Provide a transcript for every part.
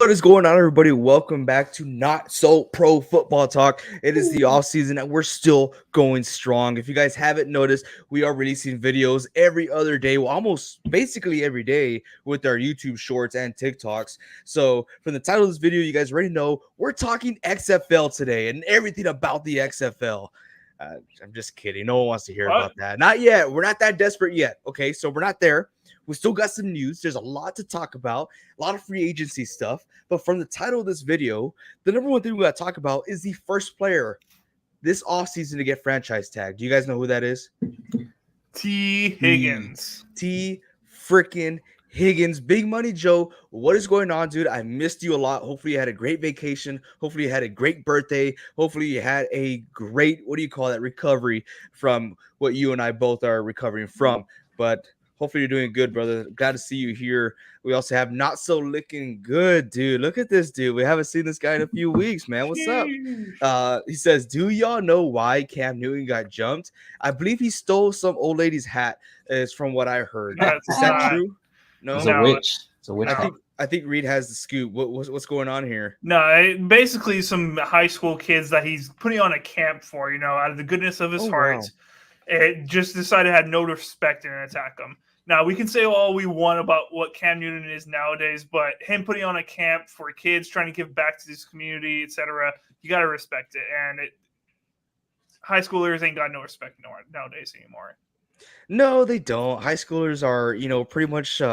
What is going on, everybody? Welcome back to Not So Pro Football Talk. It is the off season and we're still going strong. If you guys haven't noticed, we are releasing videos every other day, well, almost basically every day with our YouTube shorts and TikToks. So from the title of this video, you guys already know we're talking XFL today and everything about the XFL. I'm just kidding. No one wants to hear about that. Not yet. We're not that desperate yet. Okay, so we're not there. We still got some news. There's a lot to talk about, a lot of free agency stuff. But from the title of this video, the number one thing we got to talk about is the first player this offseason to get franchise tagged. Do you guys know who that is? T. Higgins. T. freaking Higgins. Big Money Joe, what is going on, dude? I missed you a lot. Hopefully you had a great vacation. Hopefully you had a great birthday. Hopefully you had a great, recovery from what you and I both are recovering from. But hopefully you're doing good, brother. Glad to see you here. We also have Not So Looking Good, dude. Look at this dude. We haven't seen this guy in a few weeks, man. What's up? He says, do y'all know why Cam Newton got jumped? I believe he stole some old lady's hat, is from what I heard. Is that true? No, it's a witch. It's a witch. I think Reed has the scoop. What's going on here? No, basically some high school kids that he's putting on a camp for, out of the goodness of his heart. Wow. It just decided had no respect and attack him. Now, we can say all we want about what Cam Newton is nowadays, but him putting on a camp for kids, trying to give back to this community, etc., you got to respect it. And high schoolers ain't got no respect nowadays anymore. No, they don't. High schoolers are, pretty much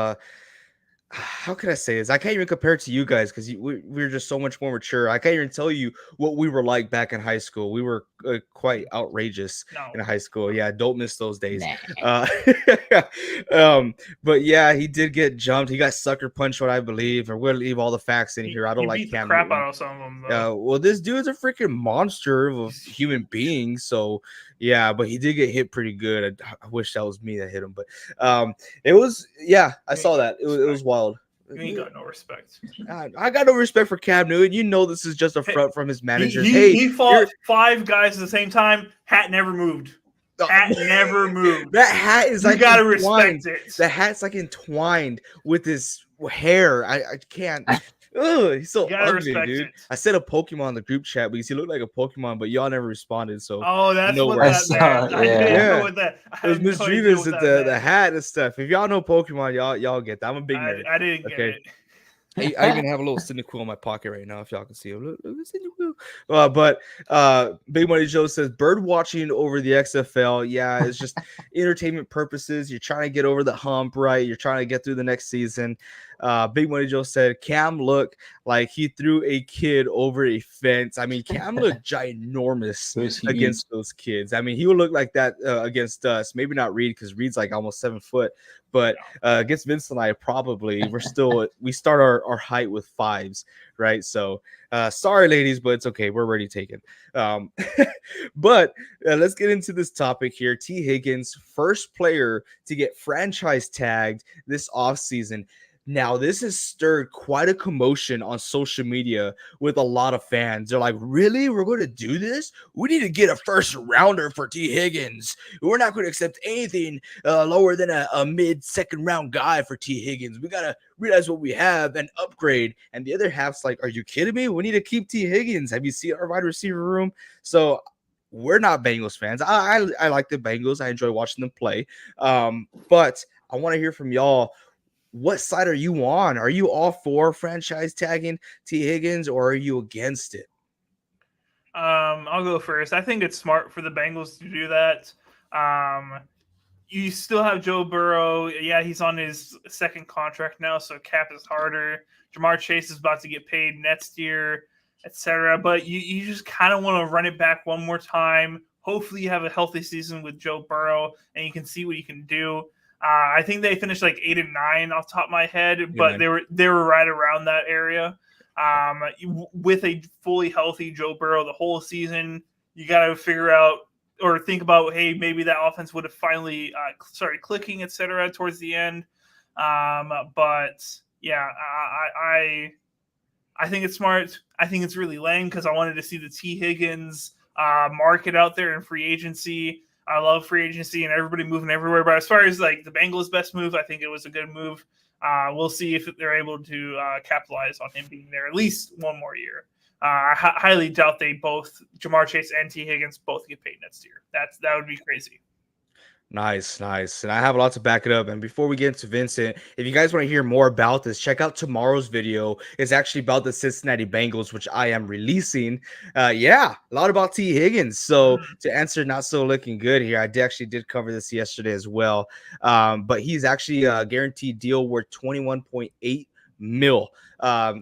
how can I say this? I can't even compare it to you guys because we're just so much more mature. I can't even tell you what we were like back in high school. We were quite outrageous in high school. Yeah, don't miss those days. But yeah, he did get jumped. He got sucker punched, what I believe. Or we'll leave all the facts in here. I don't like Cam crap out of some of them, though. Well, this dude's a freaking monster of a human being. So yeah, but he did get hit pretty good. I wish that was me that hit him, but it was I saw that. It was wild. You ain't got no respect. I got no respect for Cam Newton. You know this is just a front from his managers. He fought 5 guys at the same time. Hat never moved. Hat never moved. That hat is like you gotta respect it. The hat's like entwined with his hair. I can't. Ugh, he's so ugly, dude. I said a Pokemon in the group chat because he looked like a Pokemon, but y'all never responded. So that's what that meant. I didn't know what that. It was Miss Drevis with the hat and stuff. If y'all know Pokemon, y'all get that. I'm a big nerd. I didn't get it. I even have a little Cyndaquil in my pocket right now, if y'all can see it. Look Cyndaquil. But Big Money Joe says bird watching over the XFL. Yeah, it's just entertainment purposes. You're trying to get over the hump, right? You're trying to get through the next season. Big Money Joe said Cam looked like he threw a kid over a fence. I mean, Cam looked ginormous against those kids. I mean, he would look like that against us. Maybe not Reed because Reed's like almost 7 foot. But against Vince and I, probably we start our height with 5s, right? So sorry, ladies, but it's okay. We're already taken. But let's get into this topic here. T. Higgins, first player to get franchise tagged this offseason. Now, this has stirred quite a commotion on social media with a lot of fans. They're like, really? We're going to do this? We need to get a first rounder for T. Higgins. We're not going to accept anything lower than a mid-second round guy for T. Higgins. We got to realize what we have and upgrade. And the other half's like, are you kidding me? We need to keep T. Higgins. Have you seen our wide receiver room? So we're not Bengals fans. I like the Bengals. I enjoy watching them play. But I want to hear from y'all. What side are you on? Are you all for franchise tagging T. Higgins or are you against it? I'll go first. I think it's smart for the Bengals to do that. You still have Joe Burrow. Yeah, he's on his second contract now, so cap is harder. Jamar Chase is about to get paid next year, etc. But you just kind of want to run it back one more time. Hopefully you have a healthy season with Joe Burrow and you can see what you can do. I think they finished like 8-9 off the top of my head, but they were right around that area. With a fully healthy Joe Burrow the whole season, you got to figure out or think about, hey, maybe that offense would have finally started clicking, etc. towards the end. But yeah, I think it's smart. I think it's really lame because I wanted to see the T. Higgins market out there in free agency. I love free agency and everybody moving everywhere. But as far as like the Bengals' best move, I think it was a good move. We'll see if they're able to capitalize on him being there at least one more year. I highly doubt they both, Jamar Chase and T. Higgins, both get paid next year. That would be crazy. Nice, nice. And I have a lot to back it up. And before we get into Vincent, if you guys want to hear more about this, check out tomorrow's video. It's actually about the Cincinnati Bengals, which I am releasing. Yeah, a lot about T. Higgins. So to answer not so looking good here, I actually did cover this yesterday as well. But he's actually a guaranteed deal worth 21.8 mil.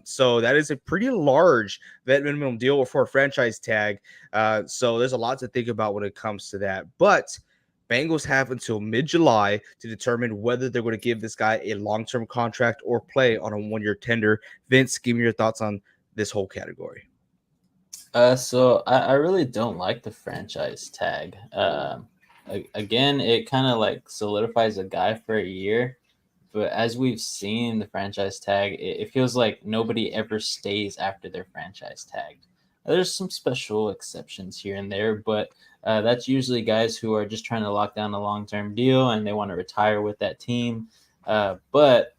So that is a pretty large vet minimum deal for a franchise tag. So there's a lot to think about when it comes to that. But Bengals have until mid-July to determine whether they're going to give this guy a long-term contract or play on a one-year tender. Vince, give me your thoughts on this whole category. So I really don't like the franchise tag. Again, it kind of like solidifies a guy for a year. But as we've seen the franchise tag, it feels like nobody ever stays after their franchise tag. There's some special exceptions here and there, but that's usually guys who are just trying to lock down a long-term deal and they want to retire with that team. But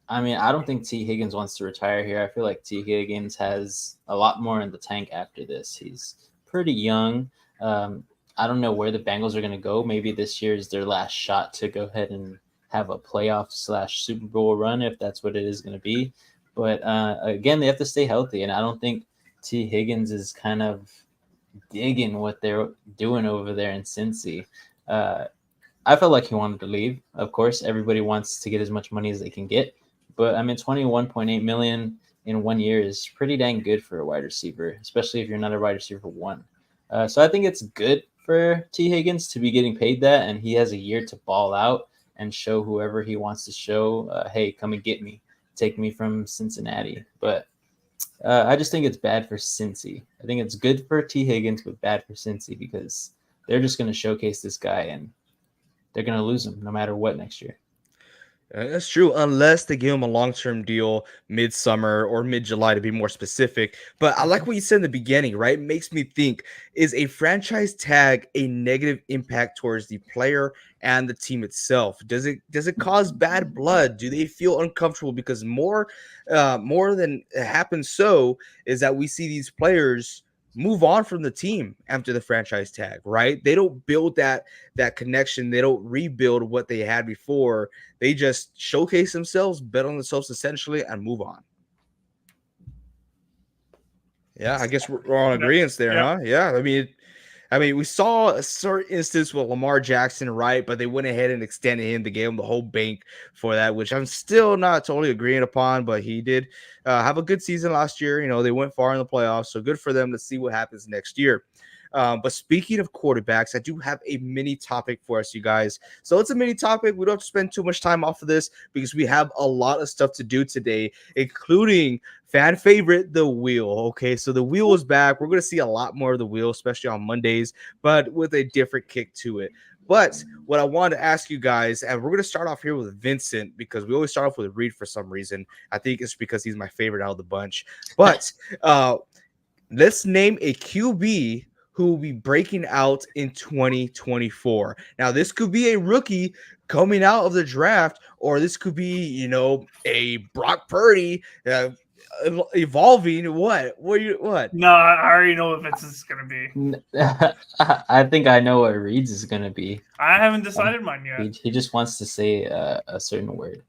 I mean, I don't think T. Higgins wants to retire here. I feel like T. Higgins has a lot more in the tank after this. He's pretty young. I don't know where the Bengals are going to go. Maybe this year is their last shot to go ahead and have a playoff / Super Bowl run, if that's what it is going to be. But again, they have to stay healthy, and I don't think T. Higgins is kind of digging what they're doing over there in Cincy. I felt like he wanted to leave. Of course, everybody wants to get as much money as they can get. But I mean, $21.8 million in 1 year is pretty dang good for a wide receiver, especially if you're not a wide receiver one. So I think it's good for T. Higgins to be getting paid that, and he has a year to ball out and show whoever he wants to show, hey, come and get me. Take me from Cincinnati. But I just think it's bad for Cincy. I think it's good for T. Higgins, but bad for Cincy because they're just going to showcase this guy and they're going to lose him no matter what next year. That's true, unless they give him a long-term deal mid-summer or mid-July to be more specific. But I like what you said in the beginning, right? It makes me think, is a franchise tag a negative impact towards the player and the team itself? Does it cause bad blood? Do they feel uncomfortable? Because more than it happens so is that we see these players move on from the team after the franchise tag, right? They don't build that connection. They don't rebuild what they had before. They just showcase themselves, bet on themselves essentially, and move on. Yeah, I guess we're on agreement there, huh? Yeah, I mean, we saw a certain instance with Lamar Jackson, right? But they went ahead and extended him. They gave him the whole bank for that, which I'm still not totally agreeing upon. But he did have a good season last year. You know, they went far in the playoffs, so good for them to see what happens next year. But speaking of quarterbacks, I do have a mini topic for us, you guys. So it's a mini topic. We don't have to spend too much time off of this because we have a lot of stuff to do today, including fan favorite, the wheel. Okay, so the wheel is back. We're going to see a lot more of the wheel, especially on Mondays, but with a different kick to it. But what I wanted to ask you guys, and we're going to start off here with Vincent because we always start off with Reed for some reason. I think it's because he's my favorite out of the bunch. But let's name a QB who will be breaking out in 2024. Now, this could be a rookie coming out of the draft, or this could be, you know, a Brock Purdy evolving. What? No, I already know what Vince's going to be. I think I know what Reed's is going to be. I haven't decided mine yet. He just wants to say a certain word.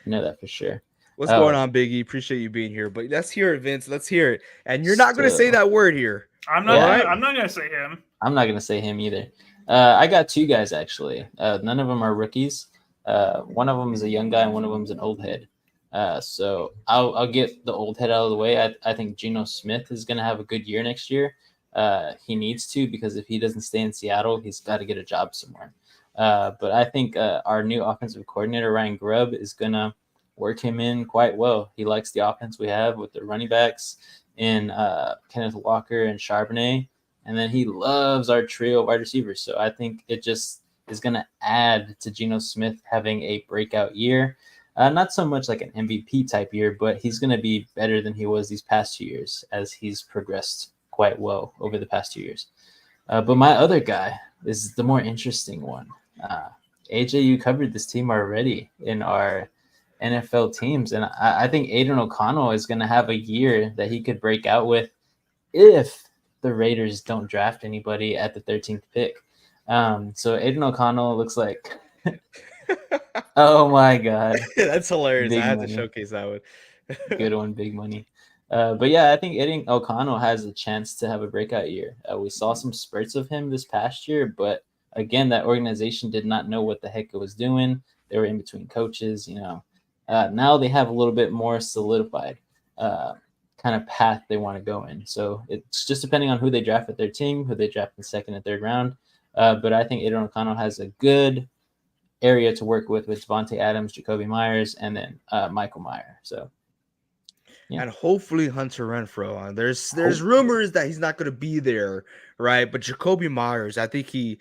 I know that for sure. What's going on, Biggie? Appreciate you being here. But let's hear it, Vince. Let's hear it. And you're not going to say that word here. I'm not going to say him. I'm not going to say him either. I got two guys, actually. None of them are rookies. One of them is a young guy and one of them is an old head. So I'll get the old head out of the way. I think Geno Smith is going to have a good year next year. He needs to, because if he doesn't stay in Seattle, he's got to get a job somewhere. But I think our new offensive coordinator, Ryan Grubb, is going to work him in quite well. He likes the offense we have with the running backs in Kenneth Walker and Charbonnet. And then he loves our trio of wide receivers. So I think it just is going to add to Geno Smith having a breakout year. Not so much like an MVP type year, but he's going to be better than he was these past 2 years as he's progressed quite well over the past 2 years. But my other guy is the more interesting one. AJ, you covered this team already in our NFL teams, and I think Aiden O'Connell is going to have a year that he could break out with if the Raiders don't draft anybody at the 13th pick. So Aiden O'Connell looks like, oh my God. That's hilarious. Big I had money. to showcase that one. Good one, big money. But yeah, I think Aiden O'Connell has a chance to have a breakout year. We saw some spurts of him this past year, but again, that organization did not know what the heck it was doing. They were in between coaches, Now they have a little bit more solidified kind of path they want to go in. So it's just depending on who they draft at their team, who they draft in the second and third round. But I think Aiden O'Connell has a good area to work with Devontae Adams, Jacoby Myers, and then Michael Meyer. So. Yeah. And hopefully Hunter Renfrow. There's rumors that he's not going to be there, right? But Jacoby Myers, I think he's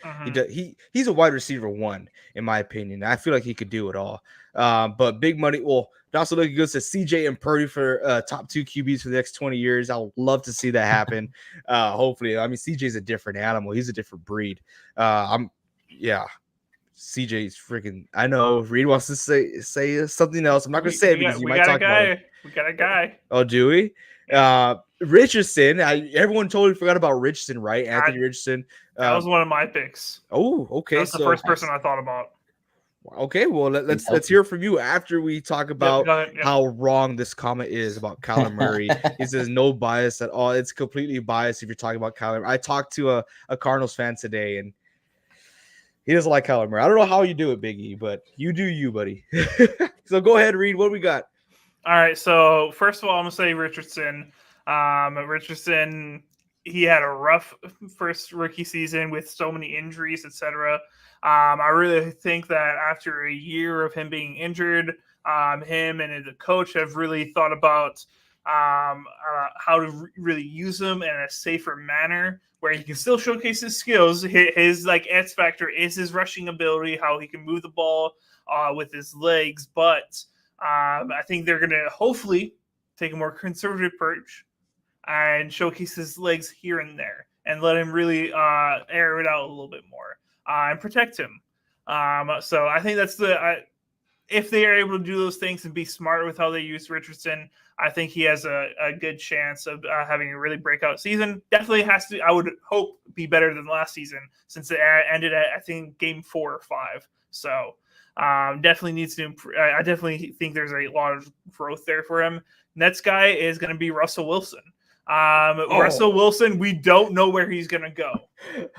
a wide receiver 1 in my opinion. I feel like he could do it all. But big money. Well, also looking good to CJ and Purdy for top 2 QBs for the next 20 years. I would love to see that happen. Hopefully, I mean CJ's a different animal. He's a different breed. CJ's freaking. I know Reed wants to say something else. I'm not going to say it because you might talk about it. We got a guy. Oh, do we? Richardson. Everyone totally forgot about Richardson, right? Anthony Richardson. That was one of my picks. Oh, okay. That's the first person I thought about. Okay, well let's hear from you after we talk about how wrong this comment is about Kyler Murray. He says no bias at all. It's completely biased if you're talking about Kyler. I talked to a Cardinals fan today, and he doesn't like Kyler Murray. I don't know how you do it, Big E, but you do you, buddy. So go ahead, Reed. What do we got? All right. So first of all, I'm gonna say Richardson. Richardson, he had a rough first rookie season with so many injuries, etc. I really think that after a year of him being injured, him and the coach have really thought about how to really use him in a safer manner where he can still showcase his skills. His like X factor is his rushing ability, how he can move the ball with his legs. But I think they're going to hopefully take a more conservative approach and showcase his legs here and there and let him really air it out a little bit more and protect him. So I think that's if they are able to do those things and be smart with how they use Richardson, I think he has a good chance of having a really breakout season. Definitely has to, I would hope, be better than last season since it ended at, I think, game 4 or 5. So definitely needs to improve. I definitely think there's a lot of growth there for him. Next guy is going to be Russell Wilson. Russell Wilson, we don't know where he's going to go.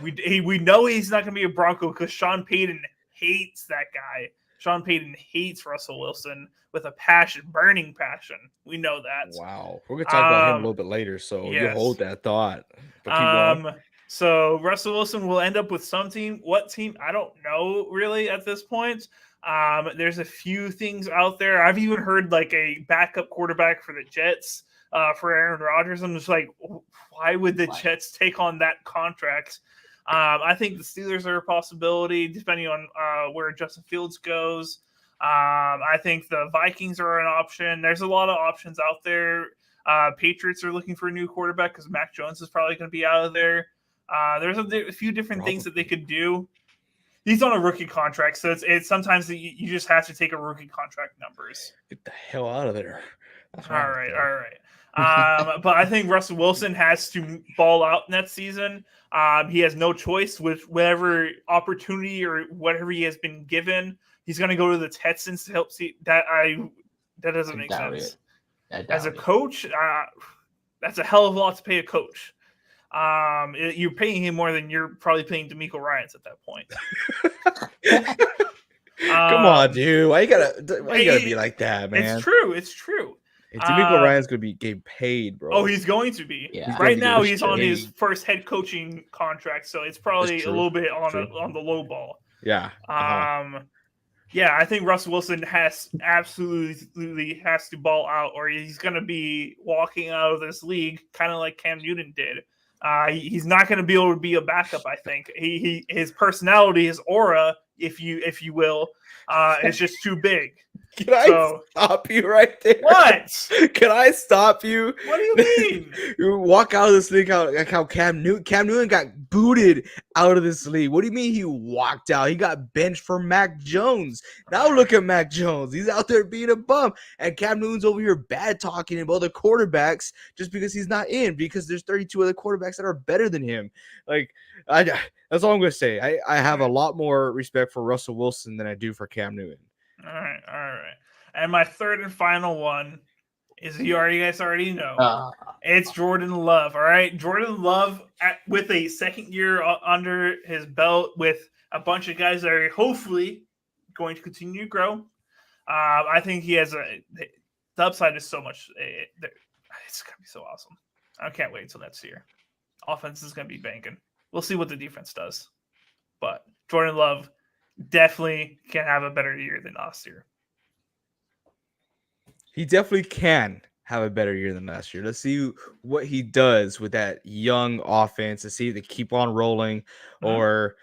We know he's not going to be a Bronco because Sean Payton hates that guy. Sean Payton hates Russell Wilson with a passion, burning passion. We know that. Wow. We're going to talk about him a little bit later, so you hold that thought. But keep going. So Russell Wilson will end up with some team. What team? I don't know really at this point. There's a few things out there. I've even heard like a backup quarterback for the Jets for Aaron Rodgers. I'm just like, why would the Jets take on that contract? I think the Steelers are a possibility, depending on where Justin Fields goes. I think the Vikings are an option. There's a lot of options out there. Patriots are looking for a new quarterback because Mac Jones is probably going to be out of there. There's a few different things that they could do. He's on a rookie contract, so it's sometimes you just have to take a rookie contract numbers. Get the hell out of there. All right. But I think Russell Wilson has to ball out next season. He has no choice with whatever opportunity or whatever he has been given. He's going to go to the Texans to help see that. That doesn't make sense. As a coach, that's a hell of a lot to pay a coach. You're paying him more than you're probably paying D'Amico Ryans at that point. Come on, dude. Why you gotta be like that, man? It's true. D'Amico Ryan's gonna be getting paid, bro. Oh, he's going to be. Yeah. Right now, he's on his first head coaching contract, so it's probably a little bit on the low ball. Yeah. Yeah, I think Russell Wilson absolutely has to ball out, or he's going to be walking out of this league, kind of like Cam Newton did. He's not going to be able to be a backup. I think his personality, his aura, if you will, is just too big. Can I So stop you right there? what? Can I stop you? What do you mean? You walk out of this league like how Cam Newton got booted out of this league. What do you mean he walked out? He got benched for Mac Jones. Now look at Mac Jones. He's out there being a bum. And Cam Newton's over here bad talking about other quarterbacks just because he's not in, because there's 32 other quarterbacks that are better than him. Like, that's all I'm going to say. I have a lot more respect for Russell Wilson than I do for Cam Newton. All right. And my third and final one is you guys already know. It's Jordan Love. All right, Jordan Love with a second year under his belt, with a bunch of guys that are hopefully going to continue to grow. I think he has the upside is so much. It's gonna be so awesome. I can't wait until next year. Offense is gonna be banking. We'll see what the defense does, but Jordan Love definitely can have a better year than last year. He definitely can have a better year than last year. Let's see what he does with that young offense to see if they keep on rolling, or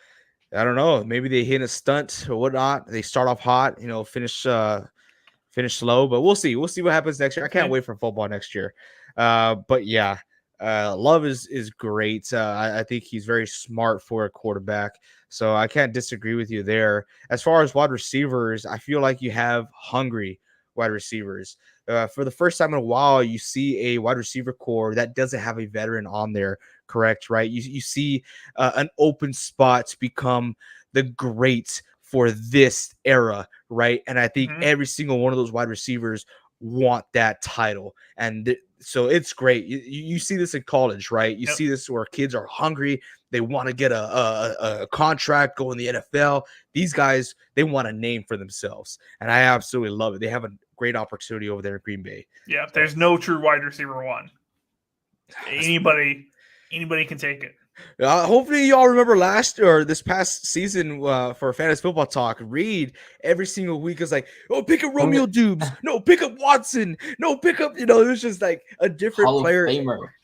I don't know, maybe they hit a stunt or whatnot. They start off hot, finish slow, but we'll see. We'll see what happens next year. I can't wait for football next year. But yeah, Love is great. I think he's very smart for a quarterback, so I can't disagree with you there. As far as wide receivers, I feel like you have hungry wide receivers. For the first time in a while, you see a wide receiver core that doesn't have a veteran on there, correct? Right? You see an open spot become the great for this era, right? And I think every single one of those wide receivers want that title, and so it's great. You see this in college, right? You see this where kids are hungry. They want to get a contract, go in the NFL. These guys, they want a name for themselves, and I absolutely love it. They have a great opportunity over there in Green Bay. Yeah, there's no true wide receiver one. Anybody can take it. Hopefully y'all remember this past season for Fantasy Football Talk. Reed every single week is like, oh, pick up Romeo Dubes. No, pick up Watson. No, pick up, it was just like a different player.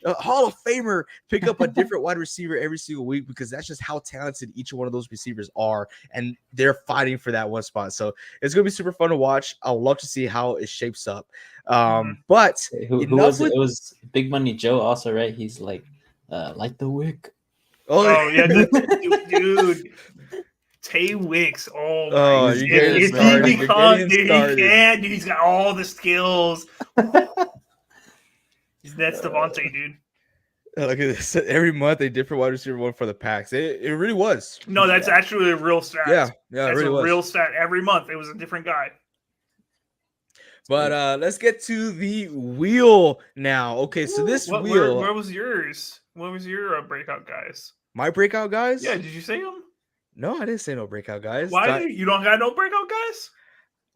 Hall of Famer. Pick up a different wide receiver every single week, because that's just how talented each one of those receivers are, and they're fighting for that one spot. So it's going to be super fun to watch. I'll love to see how it shapes up. But who was it? It was Big Money Joe also, right? He's like the wick. Oh yeah, dude. Tay Wicks. Oh my! If he becomes, dude, he's got all the skills. That's Devontae, dude. Look at this. Every month, a different wide receiver one for the Packs. It really was. No, that's actually a real stat. Yeah, that's it really real stat. Every month, it was a different guy. But let's get to the wheel now. Okay, so this wheel. Where was yours? What was your breakout guys? My breakout guys? Yeah, did you say them? No, I didn't say no breakout guys. Why you don't got no breakout guys?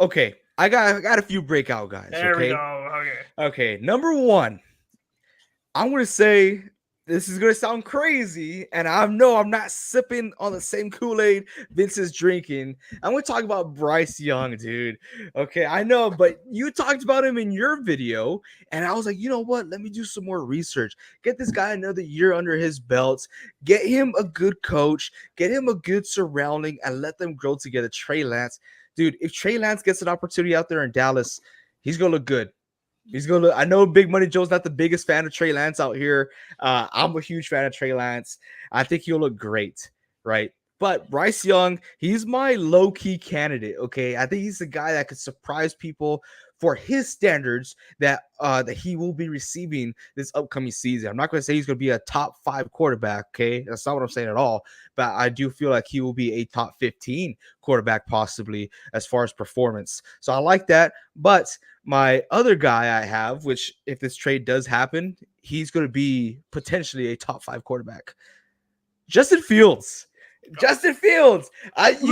Okay, I got a few breakout guys. There we go. Okay. Number one, I'm gonna say this is gonna sound crazy, and I know I'm not sipping on the same Kool-Aid Vince is drinking. I'm gonna talk about Bryce Young, dude. Okay, I know, but you talked about him in your video, and I was like, you know what? Let me do some more research. Get this guy another year under his belt. Get him a good coach. Get him a good surrounding, and let them grow together. Trey Lance, dude. If Trey Lance gets an opportunity out there in Dallas, he's gonna look good. I know Big Money Joe's not the biggest fan of Trey Lance out here. I'm a huge fan of Trey Lance. I think he'll look great, right? But Bryce Young, he's my low-key candidate, okay? I think he's the guy that could surprise people for his standards that he will be receiving this upcoming season. I'm not going to say he's going to be a top 5 quarterback, okay? That's not what I'm saying at all. But I do feel like he will be a top 15 quarterback possibly as far as performance. So I like that. But my other guy I have, which if this trade does happen, he's going to be potentially a top 5 quarterback. Justin Fields. You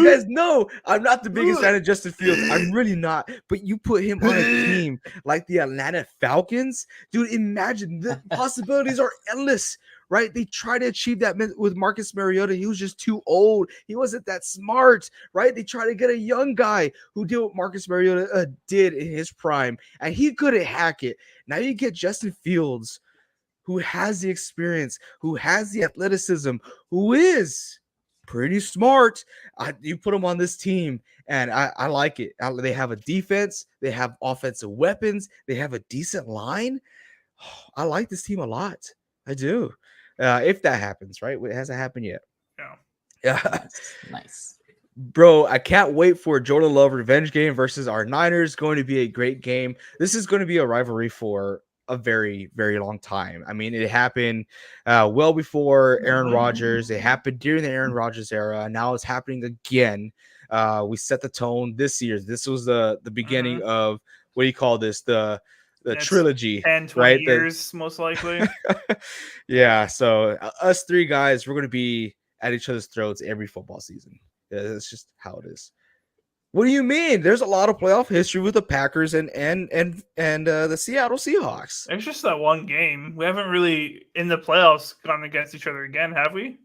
guys know I'm not the biggest fan of Justin Fields. I'm really not. But you put him on a team like the Atlanta Falcons, dude. Imagine the possibilities are endless, right? They tried to achieve that with Marcus Mariota. He was just too old. He wasn't that smart, right? They tried to get a young guy who did what Marcus Mariota did in his prime, and he couldn't hack it. Now you get Justin Fields, who has the experience, who has the athleticism, who is pretty smart. You put them on this team, and I like it. They have a defense. They have offensive weapons. They have a decent line. I like this team a lot. I do. If that happens, right? It hasn't happened yet. Yeah. Yeah. Nice. Bro, I can't wait for a Jordan Love revenge game versus our Niners. Going to be a great game. This is going to be a rivalry for a very, very long time. I mean, it happened well before Aaron Rodgers. It happened during the Aaron Rodgers era. Now it's happening again. We set the tone this year. This was the beginning of, what do you call this? The It's trilogy, 10, 20 right? years, most likely. Yeah. So us three guys, we're going to be at each other's throats every football season. That's just how it is. What do you mean? There's a lot of playoff history with the Packers and the Seattle Seahawks. It's just that one game. We haven't really, in the playoffs, gone against each other again, have we?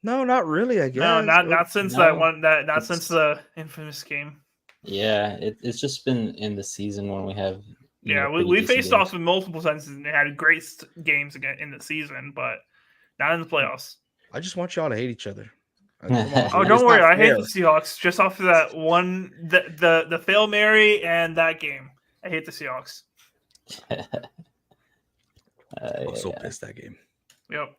No, not really. I guess No, not since that one. Not since the infamous game. Yeah, it's just been in the season when we have. Yeah, we faced off in multiple senses and they had great games again in the season, but not in the playoffs. I just want y'all to hate each other. Oh, don't worry. I hate the Seahawks just off of that one, the Fail Mary and that game. I hate the Seahawks. I was so pissed that game. Yep.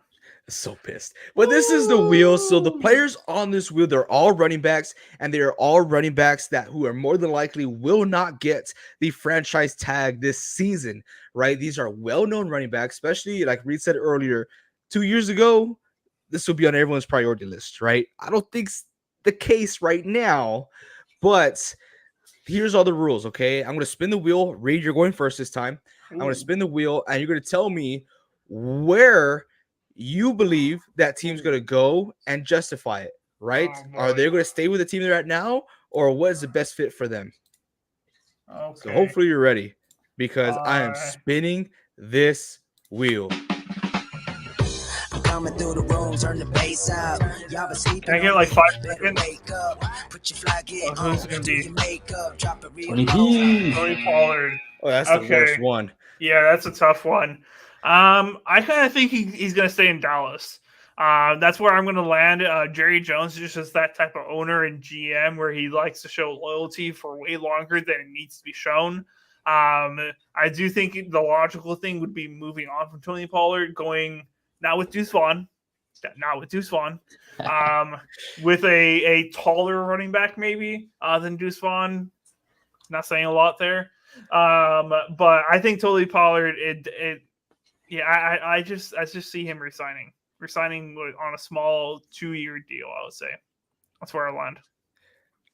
So pissed. But this is the wheel. So the players on this wheel, they're all running backs, and they are all running backs who are more than likely will not get the franchise tag this season, right? These are well-known running backs, especially like Reed said earlier, 2 years ago, this will be on everyone's priority list, right? I don't think it's the case right now, but here's all the rules, okay? I'm going to spin the wheel. Reed, you're going first this time. I'm going to spin the wheel, and you're going to tell me where you believe that team's going to go and justify it, right? Are they going to stay with the team they're at now, or what is the best fit for them? Okay. So hopefully you're ready, because I am spinning this wheel. Coming through the room, turn the bass out. Y'all been sleeping. Can I get like 5 seconds? Wake up, put your flag in on. Who's gonna be? Makeup, drop it real Tony Pollard. Oh, that's the worst one. Yeah, that's a tough one. I kind of think he's going to stay in Dallas. That's where I'm going to land. Jerry Jones is just that type of owner and GM where he likes to show loyalty for way longer than it needs to be shown. I do think the logical thing would be moving on from Tony Pollard, going not with Deuce Vaughn, with a taller running back maybe than Deuce Vaughn. Not saying a lot there, but I think Tony Pollard. I just see him resigning on a small 2-year deal. I would say that's where I land.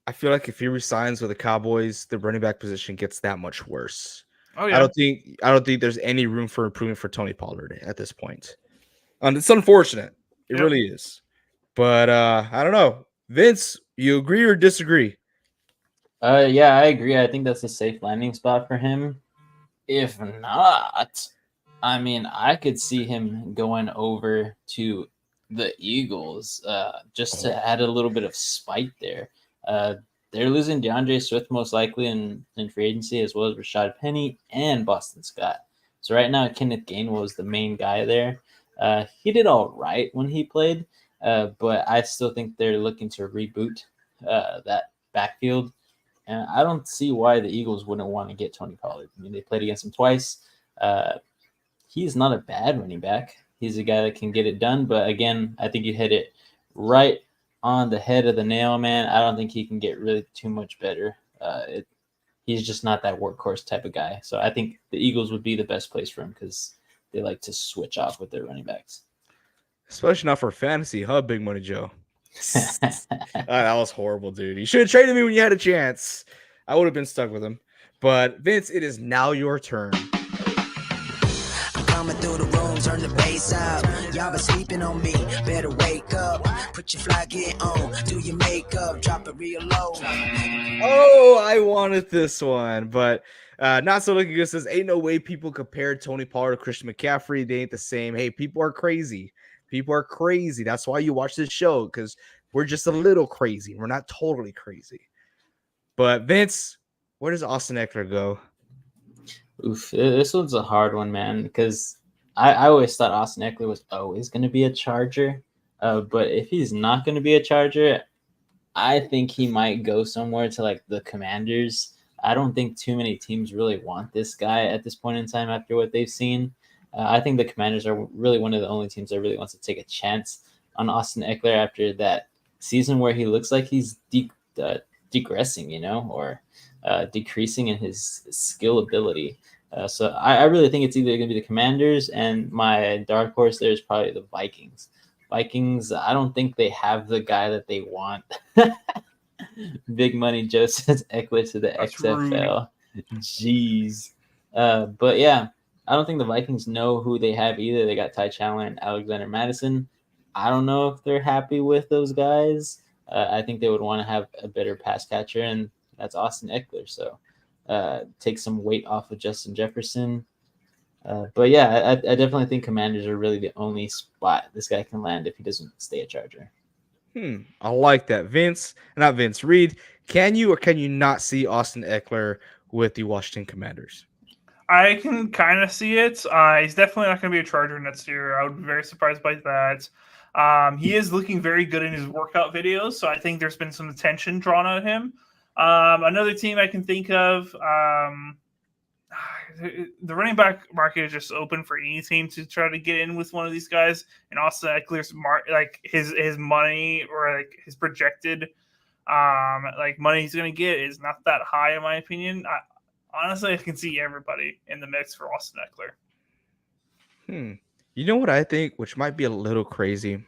I feel like if he resigns with the Cowboys, the running back position gets that much worse. Oh yeah. I don't think there's any room for improvement for Tony Pollard at this point. It's unfortunate. It really is. But I don't know. Vince, you agree or disagree? Yeah, I agree. I think that's a safe landing spot for him. If not, I mean, I could see him going over to the Eagles just to add a little bit of spite there. They're losing DeAndre Swift most likely in free agency, as well as Rashad Penny and Boston Scott. So right now, Kenneth Gainwell is the main guy there. He did all right when he played, but I still think they're looking to reboot that backfield. And I don't see why the Eagles wouldn't want to get Tony Pollard. I mean, they played against him twice. He's not a bad running back. He's a guy that can get it done. But again, I think you hit it right on the head of the nail, man. I don't think he can get really too much better. He's just not that workhorse type of guy. So I think the Eagles would be the best place for him because they like to switch off with their running backs. Especially not for fantasy, huh, Big Money Joe? That was horrible, dude. You should have traded me when you had a chance. I would have been stuck with him. But Vince, it is now your turn. Coming through the room, turn the bass out. Y'all been sleeping on me. Better wake up, put your flag in on. Do your makeup, drop it real low. Oh, I wanted this one, but not so looking good. Says ain't no way people compare Tony Pollard to Christian McCaffrey. They ain't the same. Hey, people are crazy. People are crazy. That's why you watch this show, because we're just a little crazy. We're not totally crazy. But Vince, where does Austin Eckler go? Oof, this one's a hard one, man, because I always thought Austin Eckler was always going to be a Charger. But if he's not going to be a Charger, I think he might go somewhere to like the Commanders. I don't think too many teams really want this guy at this point in time after what they've seen. I think the Commanders are really one of the only teams that really wants to take a chance on Austin Eckler after that season where he looks like he's degressing, or decreasing in his skill ability. So I really think it's either going to be the Commanders, and my dark horse there is probably the Vikings. Vikings, I don't think they have the guy that they want. Big Money Joe says Eckler to the That's XFL. Jeez. But yeah, I don't think the Vikings know who they have either. They got Ty Chandler and Alexander Madison. I don't know if they're happy with those guys. I think they would want to have a better pass catcher, and that's Austin Eckler. So take some weight off of Justin Jefferson. But yeah, I definitely think Commanders are really the only spot this guy can land if he doesn't stay a Charger. I like that. Reed, can you or can you not see Austin Eckler with the Washington Commanders? I can kind of see it. He's definitely not going to be a Charger next year. I would be very surprised by that. He is looking very good in his workout videos, so I think there's been some attention drawn at him. Another team I can think of, the running back market is just open for any team to try to get in with one of these guys. And Austin Eckler's his money, or like his projected money he's going to get is not that high in my opinion. Honestly, I can see everybody in the mix for Austin Eckler. You know what I think, which might be a little crazy?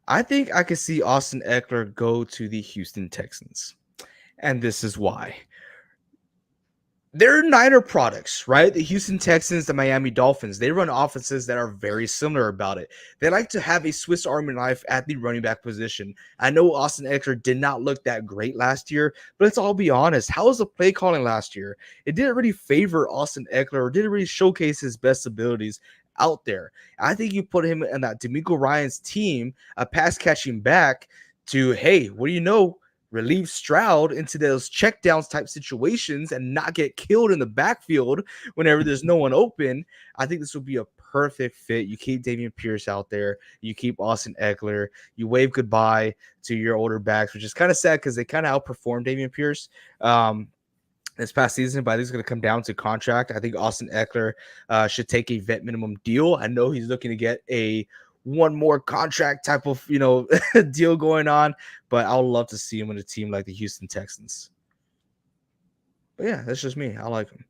I think I could see Austin Eckler go to the Houston Texans. And this is why. They're Niner products, right? The Houston Texans, the Miami Dolphins, they run offenses that are very similar about it. They like to have a Swiss Army knife at the running back position. I know Austin Eckler did not look that great last year, but let's all be honest. How was the play calling last year? It didn't really favor Austin Eckler, or didn't really showcase his best abilities out there. I think you put him in that D'Amico Ryan's team, a pass catching back to, hey, what do you know? Relieve Stroud into those checkdowns type situations and not get killed in the backfield whenever there's no one open. I think this would be a perfect fit. You keep Dameon Pierce out there. You keep Austin Eckler. You wave goodbye to your older backs, which is kind of sad because they kind of outperformed Dameon Pierce this past season, but I think it's going to come down to contract. I think Austin Eckler should take a vet minimum deal. I know he's looking to get a one more contract type of, deal going on, but I would love to see him in a team like the Houston Texans. But yeah, that's just me. I like him.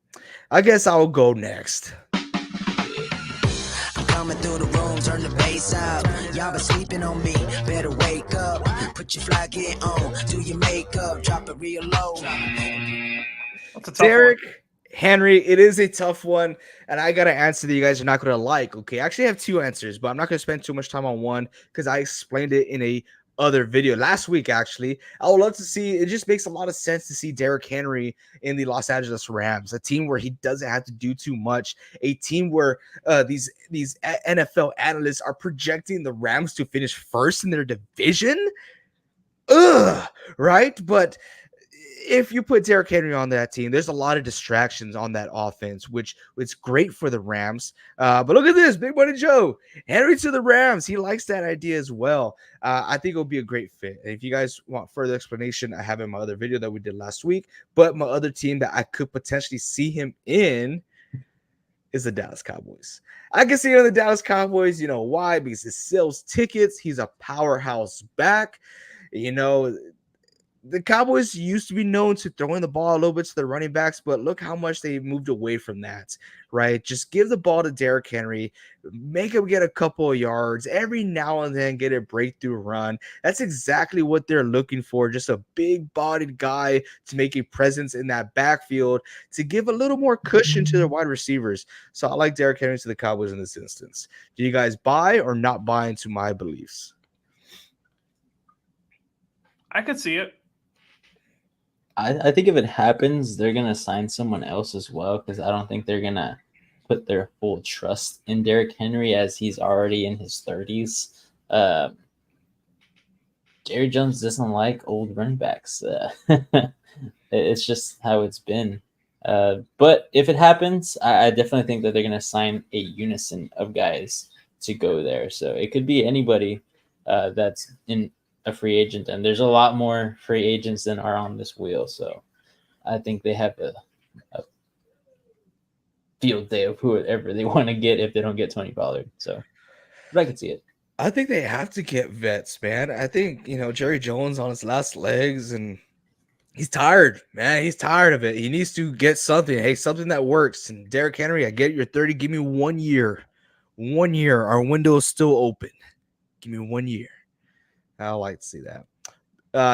I guess I will go next. I'm coming through the room, turn the bass up. Y'all been sleeping on me, better wake up. Put your fly gear on, do your makeup, drop it real low. Derek Henry, it is a tough one, and I got an answer that you guys are not going to like. Okay, I actually have two answers, but I'm not going to spend too much time on one because I explained it in a other video last week. Actually, I would love to see. It just makes a lot of sense to see Derek Henry in the Los Angeles Rams, a team where he doesn't have to do too much, a team where these NFL analysts are projecting the Rams to finish first in their division. Right, but if you put Derrick Henry on that team, there's a lot of distractions on that offense, which is great for the Rams. But look at this, Big Money Joe, Henry to the Rams. He likes that idea as well. I think it'll be a great fit. And if you guys want further explanation, I have in my other video that we did last week. But my other team that I could potentially see him in is the Dallas Cowboys. I can see him in the Dallas Cowboys. You know why? Because it sells tickets. He's a powerhouse back. The Cowboys used to be known to throwing the ball a little bit to the running backs, but look how much they moved away from that, right? Just give the ball to Derrick Henry, make him get a couple of yards, every now and then get a breakthrough run. That's exactly what they're looking for, just a big-bodied guy to make a presence in that backfield, to give a little more cushion to their wide receivers. So I like Derrick Henry to the Cowboys in this instance. Do you guys buy or not buy into my beliefs? I could see it. I think if it happens, they're going to sign someone else as well, because I don't think they're going to put their full trust in Derrick Henry as he's already in his 30s. Jerry Jones doesn't like old running backs. It's just how it's been. But if it happens, I definitely think that they're going to sign a unison of guys to go there. So it could be anybody. that's in a free agent, and there's a lot more free agents than are on this wheel. So I think they have a field day of whoever they want to get if they don't get Tony Pollard. So, but I can see it. I think they have to get vets, man. I think, Jerry Jones on his last legs, and he's tired, man. He's tired of it. He needs to get something. Hey, something that works. And Derrick Henry, I get your 30. Give me 1 year. 1 year. Our window is still open. Give me 1 year. I like to see that.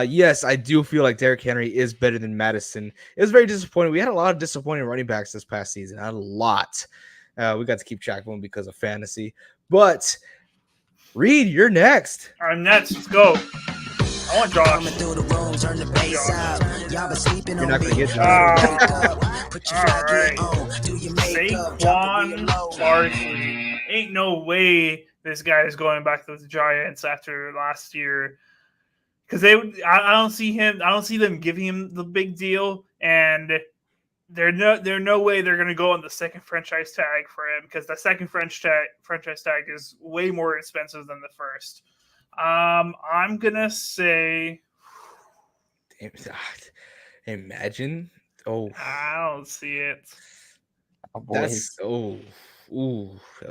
Yes, I do feel like Derrick Henry is better than Madison. It was very disappointing. We had a lot of disappointing running backs this past season. A lot. We got to keep track of them because of fantasy. But Reed, you're next. I'm next. Let's go. I want Josh. Through the room, turn the bass out. Y'all been sleeping You're on not me. going to get Put your All flag right. on. Do your makeup. Drop it real Saquon low. Barkley. Ain't no way this guy is going back to the Giants after last year. Because I don't see him. I don't see them giving him the big deal, and there's no way they're going to go on the second franchise tag for him, because the second franchise tag is way more expensive than the first. I'm gonna say. Imagine. Oh, I don't see it. that's that'll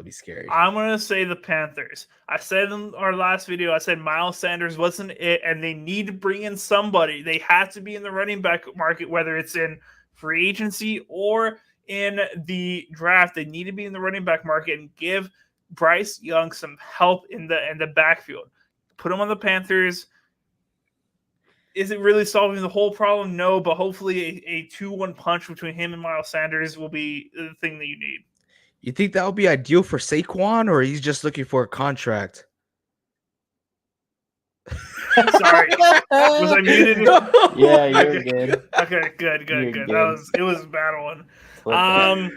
be scary. I'm gonna say the Panthers. I said in our last video, I said Miles Sanders wasn't it, and they need to bring in somebody. They have to be in the running back market, whether it's in free agency or in the draft. They need to be in the running back market and give Bryce Young some help in the backfield. Put him on the Panthers. Is it really solving the whole problem? No, but hopefully a 2-1 punch between him and Miles Sanders will be the thing that you need. You think that would be ideal for Saquon, or he's just looking for a contract? Sorry. Was I muted? Yeah, you're Okay. good. Okay, good. You're It good. was a bad one. Flip that.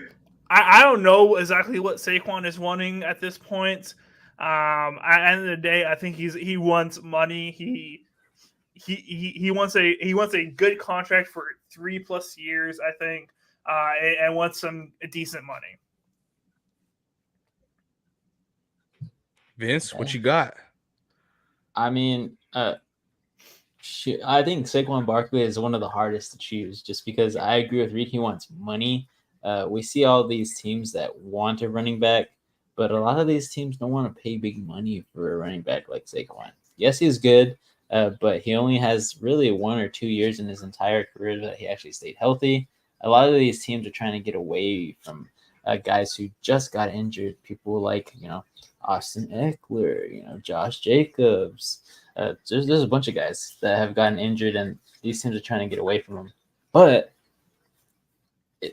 I don't know exactly what Saquon is wanting at this point. At the end of the day, I think he wants money. He wants a good contract for 3+ years, I think, and wants some decent money. Vince, what you got? I mean, I think Saquon Barkley is one of the hardest to choose, just because I agree with Reed. He wants money. We see all these teams that want a running back, but a lot of these teams don't want to pay big money for a running back like Saquon. Yes, he's good, but he only has really 1 or 2 years in his entire career that he actually stayed healthy. A lot of these teams are trying to get away from guys who just got injured. People like, Austin Eckler, Josh Jacobs. There's a bunch of guys that have gotten injured, and these teams are trying to get away from them. But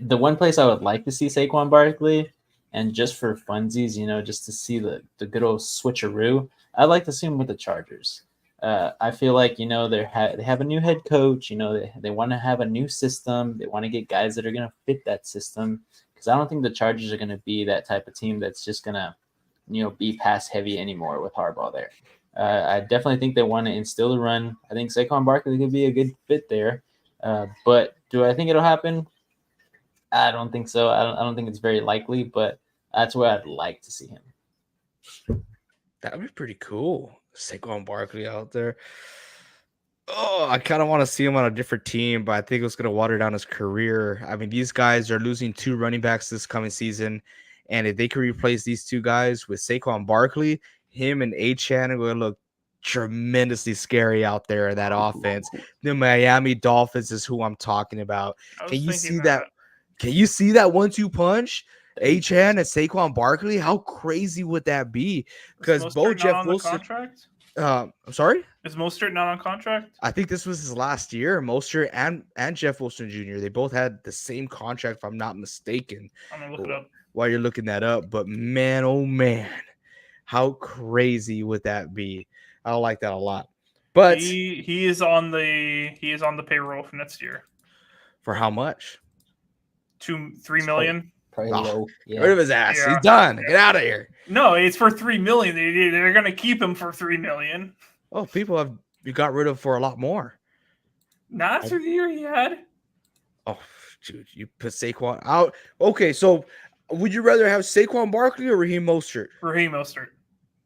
the one place I would like to see Saquon Barkley, and just for funsies, just to see the good old switcheroo, I'd like to see him with the Chargers. I feel like, they have a new head coach. They want to have a new system. They want to get guys that are going to fit that system, because I don't think the Chargers are going to be that type of team that's just going to be pass heavy anymore with Harbaugh there. I definitely think they want to instill the run. I think Saquon Barkley could be a good fit there. But do I think it'll happen? I don't think so. I don't think it's very likely, but that's where I'd like to see him. That would be pretty cool. Saquon Barkley out there. Oh, I kind of want to see him on a different team, but I think it's going to water down his career. I mean, these guys are losing 2 running backs this coming season, and if they can replace these 2 guys with Saquon Barkley, him and Achane are going to look tremendously scary out there in that offense. The Miami Dolphins is who I'm talking about. Can you see that? Can you see that 1-2 punch? Achane and Saquon Barkley? How crazy would that be? Because both Jeff Wilson. I'm sorry? Is Mostert not on contract? I think this was his last year. Mostert and Jeff Wilson Jr. They both had the same contract, if I'm not mistaken. I'm gonna look it up while you're looking that up. But man, oh man, how crazy would that be? I like that a lot. But he is on the payroll for next year. For how much? 3 million. Probably low. Yeah. Get rid of his ass. Yeah. He's done. Get out of here. No, it's for 3 million. They're gonna keep him for 3 million. Oh, you got rid of for a lot more. Not after the year he had. Oh, dude, you put Saquon out. Okay, so would you rather have Saquon Barkley or Raheem Mostert? Raheem Mostert.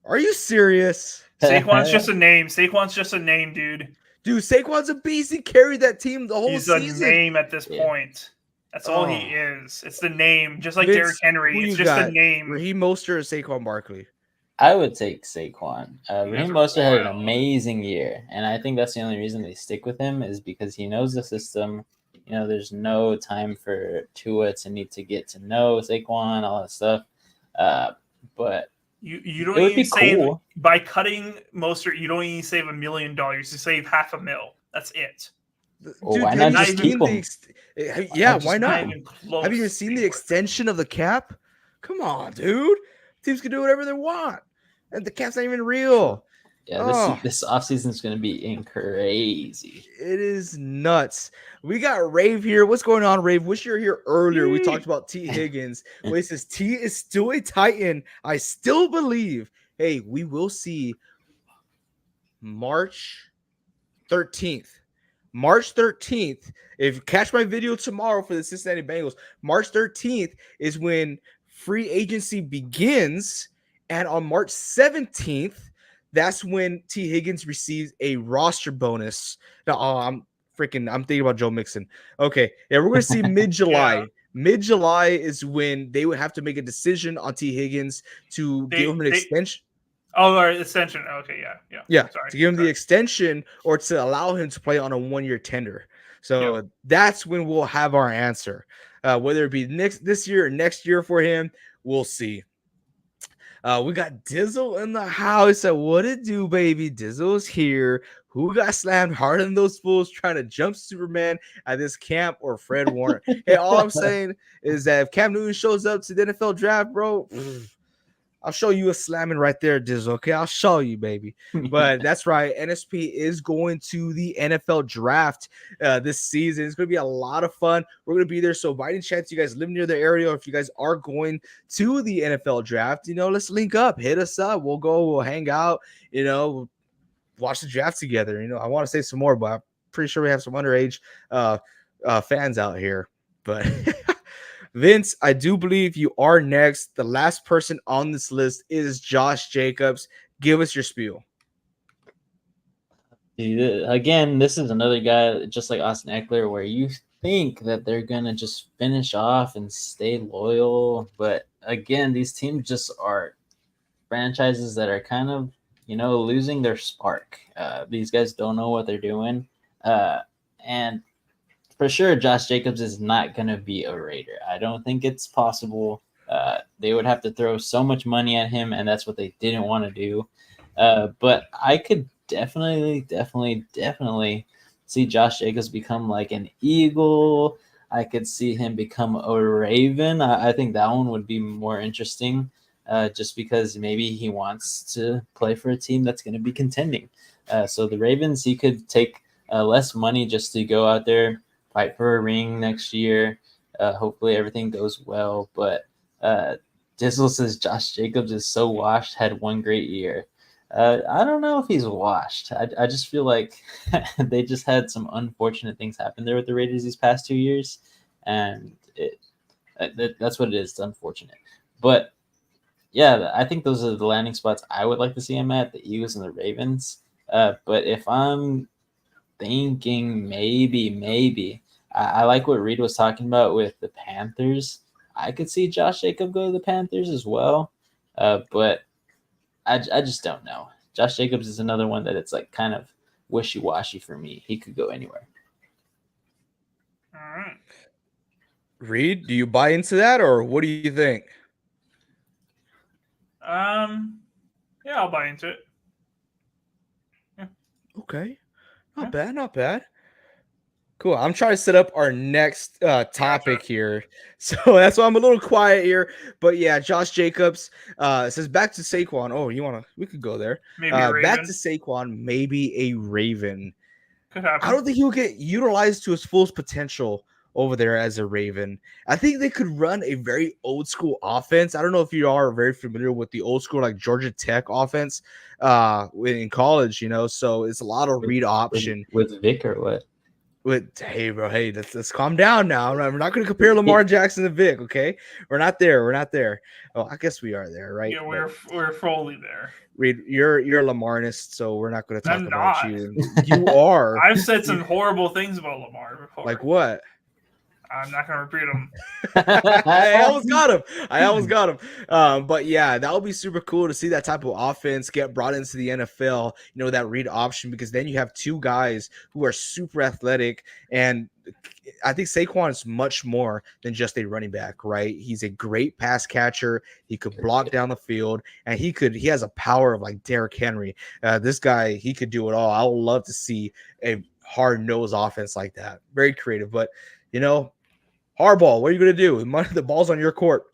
Are you serious? Saquon's just a name. Saquon's just a name, dude. Dude, Saquon's a beast. He carried that team the whole He's season. a name at this point. That's all he is. It's the name, just like Vince, Derrick Henry. who It's you just got? the name. Raheem Mostert or Saquon Barkley? I would take Saquon. Raheem Those are Mostert had an wild. amazing year, and I think that's the only reason they stick with him is because he knows the system. You know, there's no time for Tua to need to get to know Saquon, all that stuff. But You don't it would even be save cool. by cutting Mostert. You don't even save $1 million. You save $500,000. That's it. Well, why have not you just seen keep the him? yeah, just why keep not? him? Even close Have you even to seen being the worth it. extension of the cap? Come on, dude. Teams can do whatever they want. And the cap's not even real. Yeah, Oh. this offseason is going to be crazy. It is nuts. We got Rave here. What's going on, Rave? Wish you were here earlier. We talked about T. Higgins. Well, he says T is still a Titan. I still believe. Hey, we will see March 13th. March 13th. If you catch my video tomorrow for the Cincinnati Bengals, March 13th is when free agency begins. And on March 17th, that's when T. Higgins receives a roster bonus. Now, I'm thinking about Joe Mixon. Okay. Yeah, we're going to see mid-July. Yeah. Mid-July is when they would have to make a decision on T. Higgins to give him an extension. Oh, or extension. Okay, yeah. Yeah, Sorry, to give him the extension or to allow him to play on a 1-year tender. So that's when we'll have our answer. Whether it be this year or next year for him, we'll see. We got Dizzle in the house. What it do, baby? Dizzle's here. Who got slammed harder than those fools trying to jump Superman at this camp or Fred Warner? Hey, all I'm saying is that if Cam Newton shows up to the NFL draft, bro, I'll show you a slamming right there, Dizzle. Okay, I'll show you, baby. But that's right. NSP is going to the NFL draft this season. It's going to be a lot of fun. We're going to be there. So, by any chance you guys live near the area, or if you guys are going to the NFL draft, let's link up. Hit us up. We'll go. We'll hang out. We'll watch the draft together. I want to say some more, but I'm pretty sure we have some underage fans out here. But Vince, I do believe you are next. The last person on this list is Josh Jacobs. Give us your spiel. Again, this is another guy just like Austin Eckler, where you think that they're gonna just finish off and stay loyal, but again, these teams just are franchises that are kind of losing their spark. These guys don't know what they're doing, and for sure, Josh Jacobs is not going to be a Raider. I don't think it's possible. They would have to throw so much money at him, and that's what they didn't want to do. But I could definitely see Josh Jacobs become like an Eagle. I could see him become a Raven. I think that one would be more interesting, just because maybe he wants to play for a team that's going to be contending. So the Ravens, he could take less money just to go out there, fight for a ring next year. Hopefully everything goes well. But Dizzle says Josh Jacobs is so washed, had one great year. I don't know if he's washed. I just feel like they just had some unfortunate things happen there with the Raiders these past 2 years. And that's what it is. It's unfortunate. But yeah, I think those are the landing spots I would like to see him at, the Eagles and the Ravens. But if I'm thinking maybe I like what Reed was talking about with the Panthers. I could see Josh Jacobs go to the Panthers as well, but I just don't know. Josh Jacobs is another one that it's like kind of wishy-washy for me. He could go anywhere. All right. Reed, do you buy into that, or what do you think? Yeah, I'll buy into it. Yeah. Okay. Not bad. Cool. I'm trying to set up our next topic here. So that's why I'm a little quiet here. But yeah, Josh Jacobs says back to Saquon. Oh, we could go there. Maybe a Raven. Back to Saquon, maybe a Raven. Could happen. I don't think he'll get utilized to his full potential over there as a Raven. I think they could run a very old school offense. I don't know if you are very familiar with the old school like Georgia Tech offense in college, so it's a lot of read option with Vic or what? Hey, bro. Hey, let's calm down now. We're not going to compare Lamar Jackson to Vic. Okay, we're not there. We're not there. Oh, I guess we are there, right? Yeah, we're fully there. Reed, you're a Lamarnist, so we're not going to talk I'm about not. you. You are. I've said some horrible things about Lamar before. Like what? I'm not going to repeat them. I almost got him. But yeah, that would be super cool to see that type of offense get brought into the NFL. You know, that read option, because then you have two guys who are super athletic, and I think Saquon is much more than just a running back, right? He's a great pass catcher. He could block down the field, and he has a power of like Derrick Henry. This guy, he could do it all. I would love to see a hard-nosed offense like that. Very creative, but you know, Harbaugh, what are you going to do? The ball's on your court.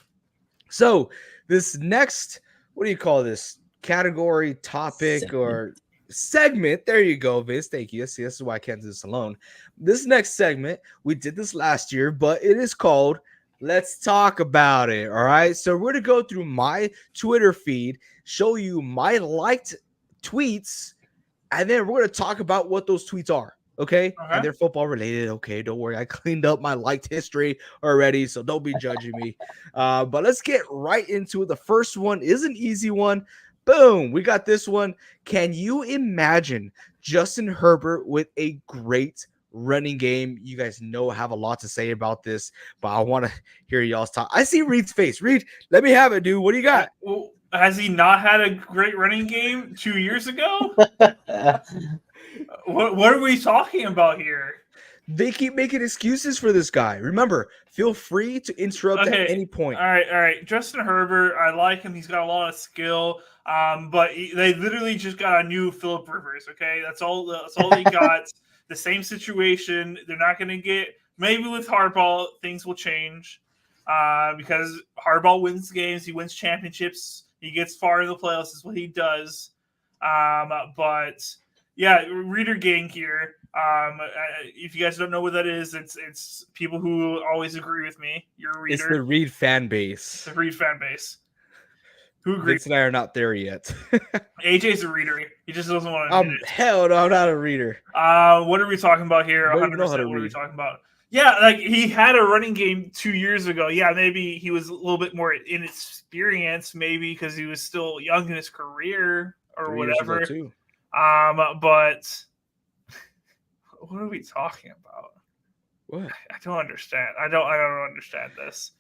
So this next, what do you call this? Category, topic, or segment. There you go, Vince. Thank you. See, this is why I can't do this alone. This next segment, we did this last year, but it is called Let's Talk About It. All right. So we're going to go through my Twitter feed, show you my liked tweets, and then we're going to talk about what those tweets are. Okay, and they're football related. Okay, don't worry, I cleaned up my liked history already, so don't be judging me. But let's get right into it. The first one is an easy one. Boom, we got this one. Can you imagine Justin Herbert with a great running game? You guys know I have a lot to say about this, but I want to hear y'all's talk. I see Reed's face. Reed, let me have it, dude. What do you got? Well, has he not had a great running game 2 years ago? What are we talking about here? They keep making excuses for this guy. Remember, feel free to interrupt at any point. All right. Justin Herbert, I like him. He's got a lot of skill. But they literally just got a new Phillip Rivers. Okay, that's all they got. The same situation. They're not going to get. Maybe with Harbaugh, things will change. Because Harbaugh wins games. He wins championships. He gets far in the playoffs. Is what he does. But. Yeah, reader gang here. If you guys don't know what that is, it's people who always agree with me. You're a reader. It's the Reed fan base. The Reed fan base. Who agrees? Vince and I are not there yet. AJ's a reader. He just doesn't want to admit it. Hell no, I'm not a reader. What are we talking about here? 100%. What are we talking about? Yeah, like he had a running game 2 years ago. Yeah, maybe he was a little bit more inexperienced, maybe because he was still young in his career or 3 years whatever. ago too. But what are we talking about? What? I don't understand. I don't understand this.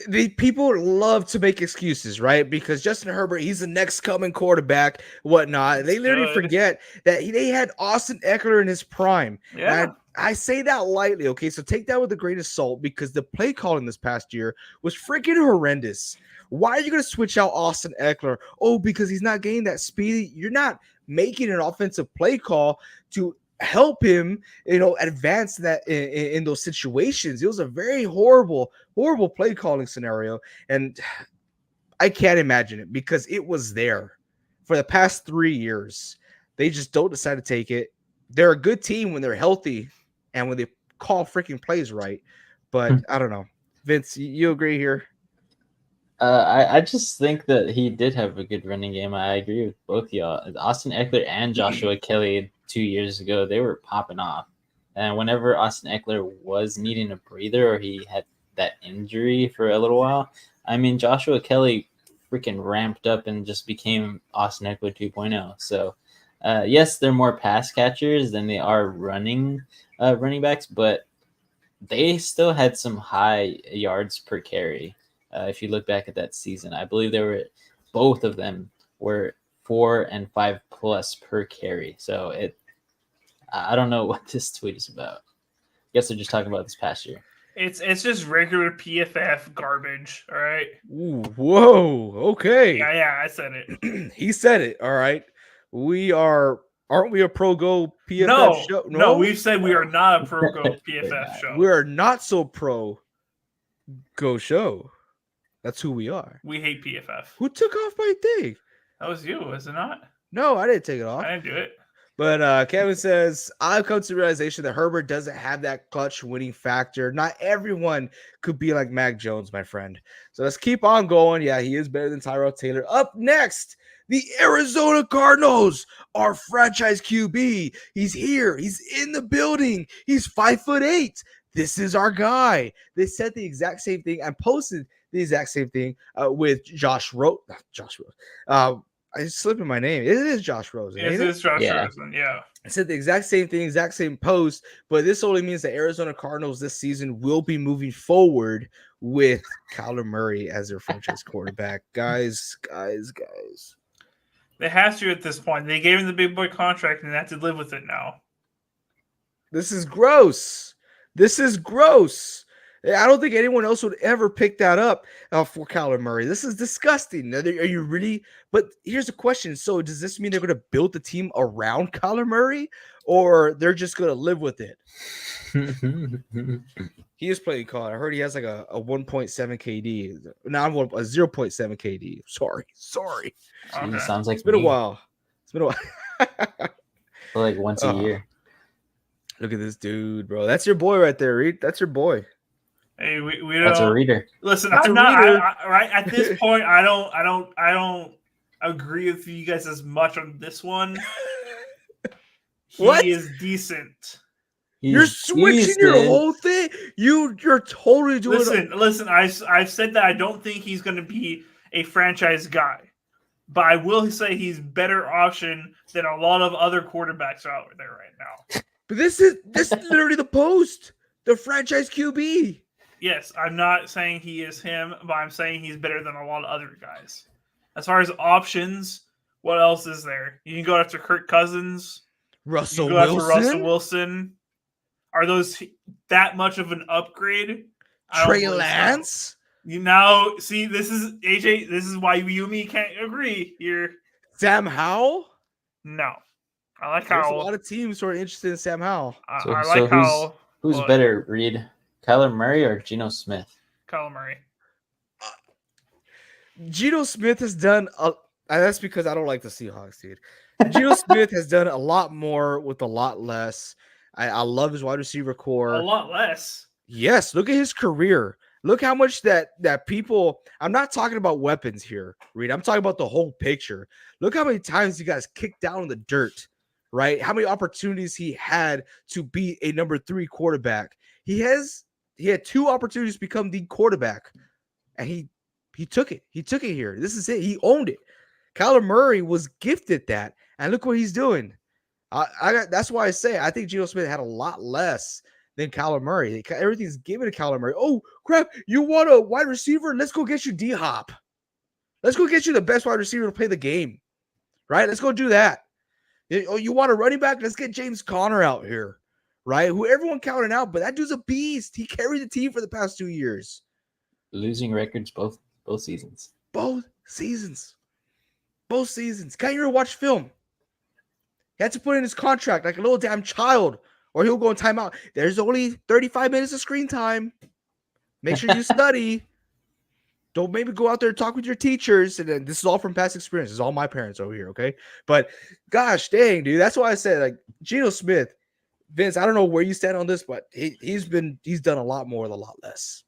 The people love to make excuses, right? Because Justin Herbert, he's the next coming quarterback, whatnot. They literally forget that they had Austin Eckler in his prime. Yeah. I say that lightly, okay? So take that with a grain of salt, because the play calling this past year was freaking horrendous. Why are you going to switch out Austin Eckler? Oh, because he's not getting that speed. You're not making an offensive play call to help him, advance that in those situations. It was a very horrible play calling scenario. And I can't imagine it, because it was there for the past 3 years. They just don't decide to take it. They're a good team when they're healthy and when they call freaking plays right. But I don't know. Vince, you agree here? I just think that he did have a good running game. I agree with both y'all. Austin Eckler and Joshua Kelly 2 years ago, they were popping off. And whenever Austin Eckler was needing a breather or he had that injury for a little while, I mean, Joshua Kelly freaking ramped up and just became Austin Eckler 2.0. So, yes, they're more pass catchers than they are running backs, but they still had some high yards per carry. If you look back at that season, I believe both of them were 4 and 5 plus per carry. So I don't know what this tweet is about. I guess they're just talking about this past year. It's just regular PFF garbage. All right. Ooh, whoa. Okay. Yeah, I said it. He said it. All right. Aren't we a pro go PFF show? No, we've said we are not a pro go PFF show. We are not so pro go show. That's who we are. We hate PFF. Who took off my thing? That was you, was it not? No, I didn't take it off. I didn't do it. But Kevin says, I've come to the realization that Herbert doesn't have that clutch winning factor. Not everyone could be like Mac Jones, my friend. So let's keep on going. Yeah, he is better than Tyrod Taylor. Up next, The Arizona Cardinals, our franchise QB. He's here. He's in the building. He's 5'8". This is our guy. They said the exact same thing and posted the exact same thing with Josh Rose. I slipped in my name. It is Josh Rosen. It is Josh Rosen. Yeah. I said the exact same thing, exact same post, but this only means the Arizona Cardinals this season will be moving forward with Kyler Murray as their franchise quarterback. Guys. They have to at this point. They gave him the big boy contract and they have to live with it now. This is gross. I don't think anyone else would ever pick that up for Kyler Murray. This is disgusting. Are you really? But here's the question. So does this mean they're going to build the team around Kyler Murray, or they're just going to live with it? He is playing college. I heard he has like a 1.7 KD. Not a 0.7 KD. Sorry. Okay. Sounds like it's been a while. Like once a year. Look at this dude, bro. That's your boy right there, Reed. That's your boy. Hey, we don't. That's a reader. Listen, I'm not right at this point. I don't agree with you guys as much on this one. He is decent. You're switching your whole thing. You're totally doing. Listen. I've said that I don't think he's going to be a franchise guy, but I will say he's better option than a lot of other quarterbacks out there right now. But this is literally the post, the franchise QB. Yes, I'm not saying he is him, but I'm saying he's better than a lot of other guys. As far as options, what else is there? You can go after Kirk Cousins, Russell Wilson. Are those that much of an upgrade? Trey Lance? You now see, this is AJ. This is why you and me can't agree here. Sam Howell? No, I like There's Howell. a lot of teams who are interested in Sam Howell. I like Howell. Who's better, Reed? Kyler Murray or Geno Smith? Kyler Murray. Geno Smith has done that's because I don't like the Seahawks, dude. Geno Smith has done a lot more with a lot less. I love his wide receiver core. A lot less. Yes, look at his career. Look how much that people. I'm not talking about weapons here, Reed. I'm talking about the whole picture. Look how many times he got kicked down in the dirt, right? How many opportunities he had to be a number 3 quarterback. He had 2 opportunities to become the quarterback, and he took it. He took it here. This is it. He owned it. Kyler Murray was gifted that, and look what he's doing. That's why I say I think Geno Smith had a lot less than Kyler Murray. Everything's given to Kyler Murray. Oh, crap. You want a wide receiver? Let's go get you D-Hop. Let's go get you the best wide receiver to play the game, right? Let's go do that. Oh, you want a running back? Let's get James Conner out here, right? Who everyone counted out, but that dude's a beast. He carried the team for the past 2 years. Losing records both seasons. Both seasons. Can't even watch film. He had to put in his contract like a little damn child, or he'll go in timeout. There's only 35 minutes of screen time. Make sure you study. Don't maybe go out there and talk with your teachers. And then this is all from past experience. This is all my parents over here, okay? But gosh dang, dude. That's why I said, like, Geno Smith, Vince, I don't know where you stand on this, but he's done a lot more with a lot less.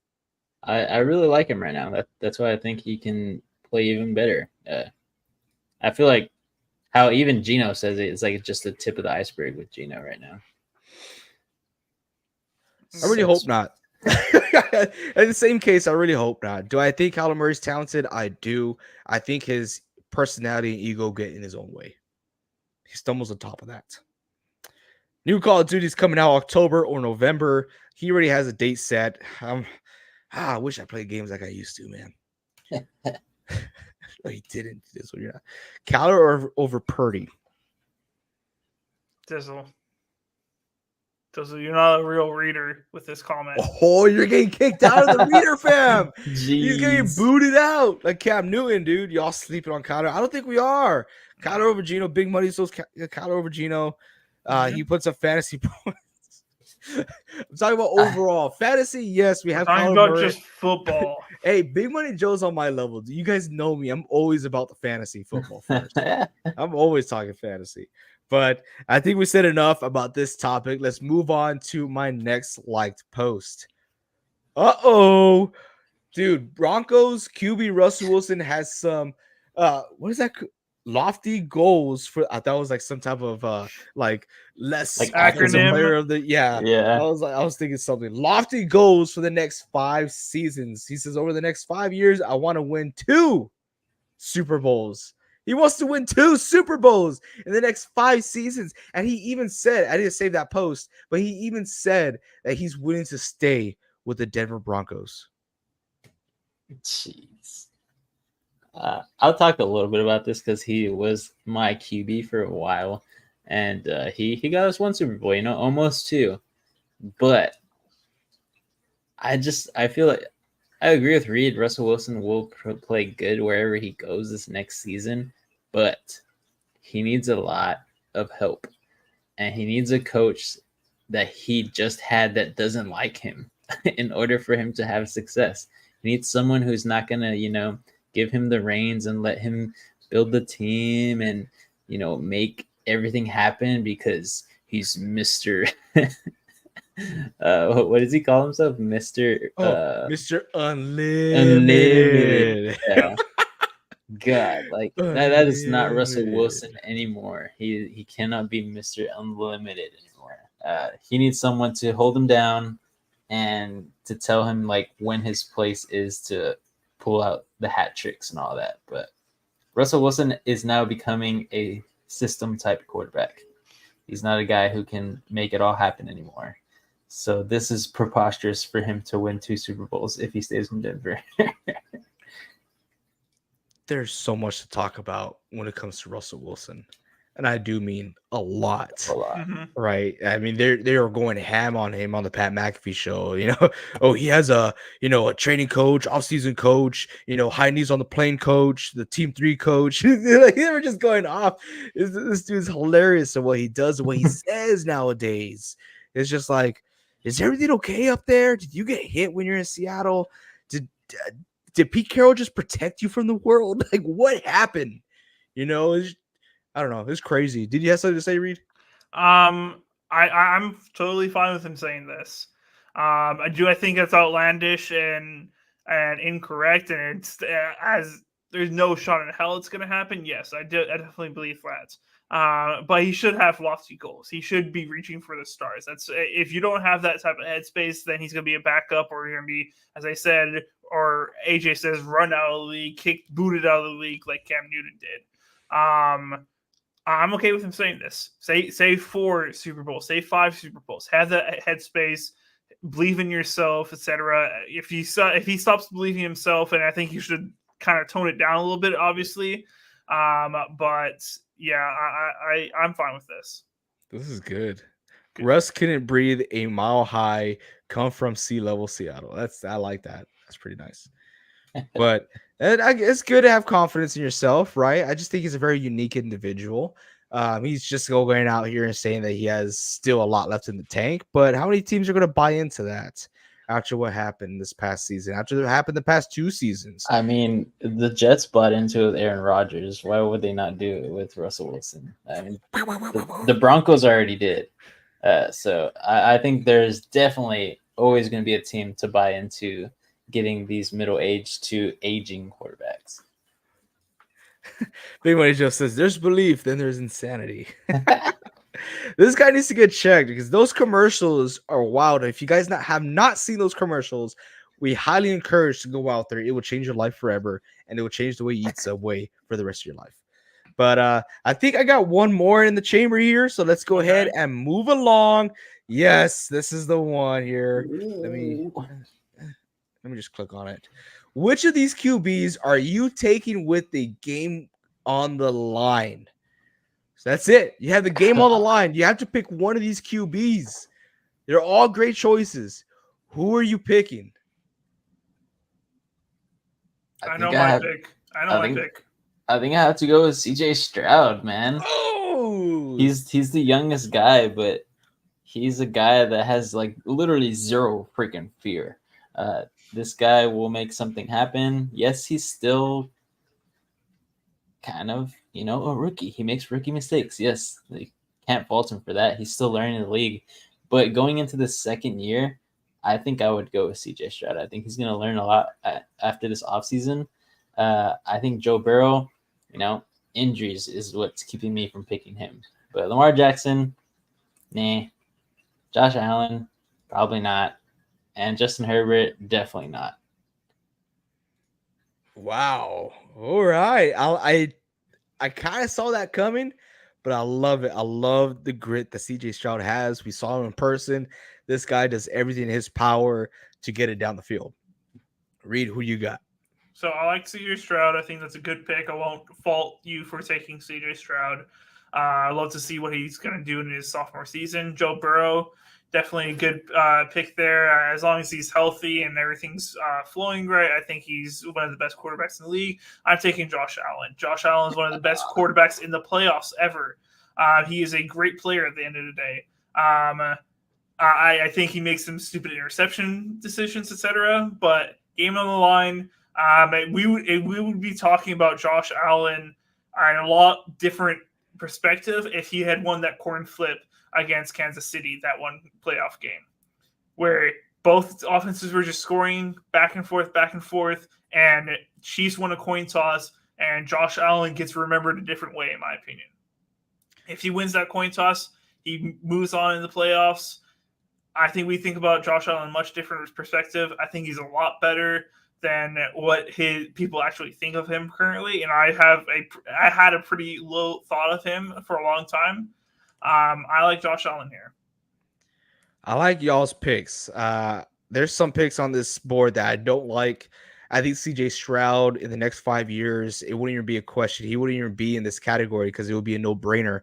I really like him right now. That's why I think he can play even better. I feel like how even Geno says it's like just the tip of the iceberg with Geno right now. I really hope not. In the same case, I really hope not. Do I think Kyler Murray's talented? I do. I think his personality and ego get in his own way. He stumbles on top of that. New Call of Duty is coming out October or November. He already has a date set. I wish I played games like I used to, man. No, he didn't. This one, you're not. Kyler or over Purdy? Dizzle, you're not a real reader with this comment. Oh, you're getting kicked out of the reader, fam. Jeez. He's getting booted out like Cam Newton, dude. Y'all sleeping on Kyler? I don't think we are. Kyler over Geno, big money. So Kyler over Geno. He puts up fantasy points. I'm talking about overall fantasy. Yes, we have. I'm talking about just football. Hey, Big Money Joe's on my level. You guys know me. I'm always about the fantasy football first. I'm always talking fantasy. But I think we said enough about this topic. Let's move on to my next liked post. Dude, Broncos QB Russell Wilson has some what is that? lofty goals for. I thought it was like some type of like less Like offensive acronym. player of the I Yeah. was thinking something lofty goals for the next 5 seasons. He says over the next 5 years, I want to win 2 Super Bowls. He wants to win 2 Super Bowls in the next 5 seasons. And he even said, I didn't save that post, but he even said that he's willing to stay with the Denver Broncos. Jeez. I'll talk a little bit about this because he was my QB for a while, and he got us 1 Super Bowl, almost 2. But I feel like I agree with Reed. Russell Wilson will play good wherever he goes this next season, but he needs a lot of help, and he needs a coach that he just had that doesn't like him in order for him to have success. He needs someone who's not going to, give him the reins and let him build the team and, make everything happen because he's Mr. What does he call himself? Mr. Mr. Unlimited. Unlimited. Yeah. God, like that is not Russell Unlimited. Wilson anymore. He cannot be Mr. Unlimited anymore. He needs someone to hold him down and to tell him like when his place is to pull out the hat tricks and all that. But Russell Wilson is now becoming a system type quarterback. He's not a guy who can make it all happen anymore. So this is preposterous for him to win 2 Super Bowls if he stays in Denver. There's so much to talk about when it comes to Russell Wilson. And I do mean a lot. A lot. Mm-hmm. Right. I mean, they are going ham on him on the Pat McAfee show. Oh, he has a training coach, off-season coach, high knees on the plane coach, the team 3 coach. Like, they were just going off. This dude's hilarious at what he does, and what he says nowadays. It's just like, is everything okay up there? Did you get hit when you're in Seattle? Did Pete Carroll just protect you from the world? Like, what happened? I don't know. It's crazy. Did you have something to say, Reed? I'm totally fine with him saying this. I think that's outlandish and incorrect, and it's as there's no shot in hell it's going to happen. Yes, I definitely believe that. But he should have lofty goals. He should be reaching for the stars. That's if you don't have that type of headspace, then he's going to be a backup, or you're going to be, as I said, or AJ says, run out of the league, booted out of the league like Cam Newton did. I'm okay with him saying this. Say 4 Super Bowls, say 5 Super Bowls. Have that headspace, believe in yourself, etc. If he stops believing in himself, and I think you should kind of tone it down a little bit, obviously. But yeah, I'm fine with this. This is good. Russ couldn't breathe a mile high, come from sea level Seattle. I like that. That's pretty nice. But it's good to have confidence in yourself, right? I just think he's a very unique individual. He's just going out here and saying that he has still a lot left in the tank. But how many teams are going to buy into that after what happened this past season, after what happened the past 2 seasons? I mean, the Jets bought into it with Aaron Rodgers. Why would they not do it with Russell Wilson? I mean, the Broncos already did. So I think there's definitely always going to be a team to buy into getting these middle-aged to aging quarterbacks. Big Money Joe says, there's belief, then there's insanity. This guy needs to get checked because those commercials are wild. If you guys have not seen those commercials, we highly encourage to go out there. It will change your life forever, and it will change the way you eat Subway for the rest of your life. But I think I got one more in the chamber here, so let's go ahead and move along. Yes, this is the one here. Let me just click on it. Which of these QBs are you taking with the game on the line? So that's it. You have the game on the line. You have to pick one of these QBs. They're all great choices. Who are you picking? I know my pick. I think I have to go with CJ Stroud, man. Oh, he's the youngest guy, but he's a guy that has like literally zero freaking fear. This guy will make something happen. Yes, he's still kind of, a rookie. He makes rookie mistakes. Yes, they can't fault him for that. He's still learning the league. But going into the second year, I think I would go with CJ Stroud. I think he's going to learn a lot after this offseason. I think Joe Burrow, injuries is what's keeping me from picking him. But Lamar Jackson, nah. Josh Allen, probably not. And Justin Herbert, definitely not. Wow. All right. I kind of saw that coming, but I love it. I love the grit that CJ Stroud has. We saw him in person. This guy does everything in his power to get it down the field. Reed, who you got? So I like CJ Stroud. I think that's a good pick. I won't fault you for taking CJ Stroud. I love to see what he's going to do in his sophomore season. Joe Burrow, definitely a good pick there. As long as he's healthy and everything's flowing right, I think he's one of the best quarterbacks in the league. I'm taking Josh Allen. Josh Allen is one of the best quarterbacks in the playoffs ever. He is a great player at the end of the day. I think he makes some stupid interception decisions, etc. But game on the line, we would be talking about Josh Allen in a lot different perspective if he had won that coin flip against Kansas City, that one playoff game, where both offenses were just scoring back and forth, and Chiefs won a coin toss, and Josh Allen gets remembered a different way, in my opinion. If he wins that coin toss, he moves on in the playoffs. I think we think about Josh Allen in a much different perspective. I think he's a lot better than what his people actually think of him currently, and I had a pretty low thought of him for a long time. I like Josh Allen here. I like y'all's picks. There's some picks on this board that I don't like. I think CJ Stroud in the next 5 years, it wouldn't even be a question. He wouldn't even be in this category because it would be a no-brainer.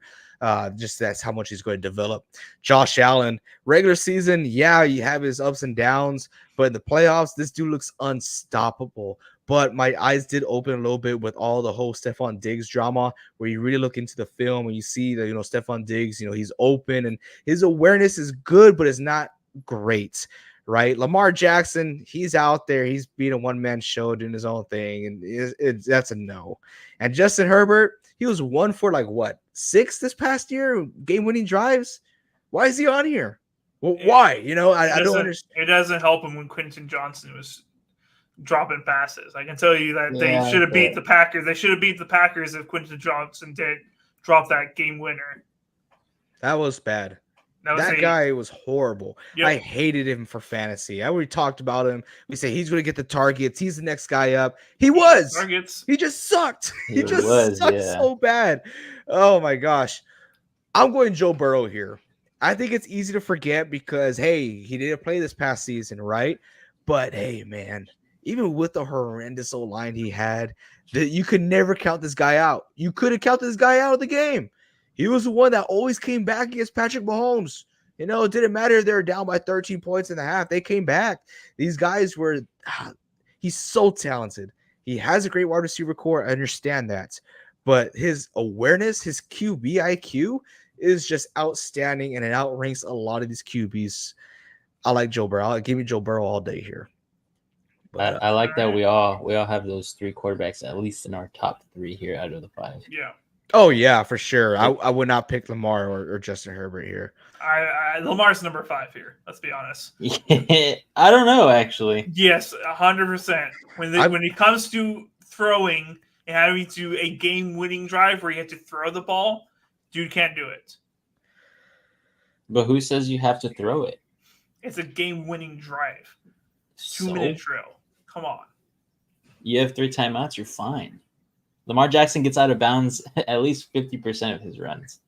Just that's how much he's going to develop. Josh Allen, regular season, yeah, you have his ups and downs, but in the playoffs, this dude looks unstoppable. But my eyes did open a little bit with all the whole Stephon Diggs drama, where you really look into the film and you see that, Stephon Diggs, he's open and his awareness is good, but it's not great, right? Lamar Jackson, he's out there. He's being a one-man show doing his own thing, and that's a no. And Justin Herbert, he was 1 for 6 this past year, game-winning drives. Why is he on here? Well, why? I don't understand. It doesn't help him when Quentin Johnson was dropping passes. I can tell you that they should have beat the Packers. They should have beat the Packers if Quentin Johnson did drop that game winner. That was bad. That guy was horrible. Yep. I hated him for fantasy. I already talked about him. We say he's going to get the targets. He's the next guy up. He was. Targets. He just sucked. He just sucked so bad. Oh, my gosh. I'm going Joe Burrow here. I think it's easy to forget because, hey, he didn't play this past season, right? But, hey, man, even with the horrendous O-line he had, you could never count this guy out. You couldn't count this guy out of the game. He was the one that always came back against Patrick Mahomes. It didn't matter if they were down by 13 points in the half. They came back. These guys were he's so talented. He has a great wide receiver core. I understand that. But his awareness, his QB IQ is just outstanding, and it outranks a lot of these QBs. I like Joe Burrow. Give me Joe Burrow all day here. But, I like that we all have those 3 quarterbacks at least in our top 3 here out of the 5. Yeah. Oh, yeah, for sure. I would not pick Lamar or Justin Herbert here. Lamar's number 5 here. Let's be honest. I don't know, actually. Yes, 100%. When it comes to throwing and having to do a game-winning drive where you have to throw the ball, dude can't do it. But who says you have to throw it? It's a game-winning drive. 2-minute drill. Come on. You have 3 timeouts. You're fine. Lamar Jackson gets out of bounds at least 50% of his runs.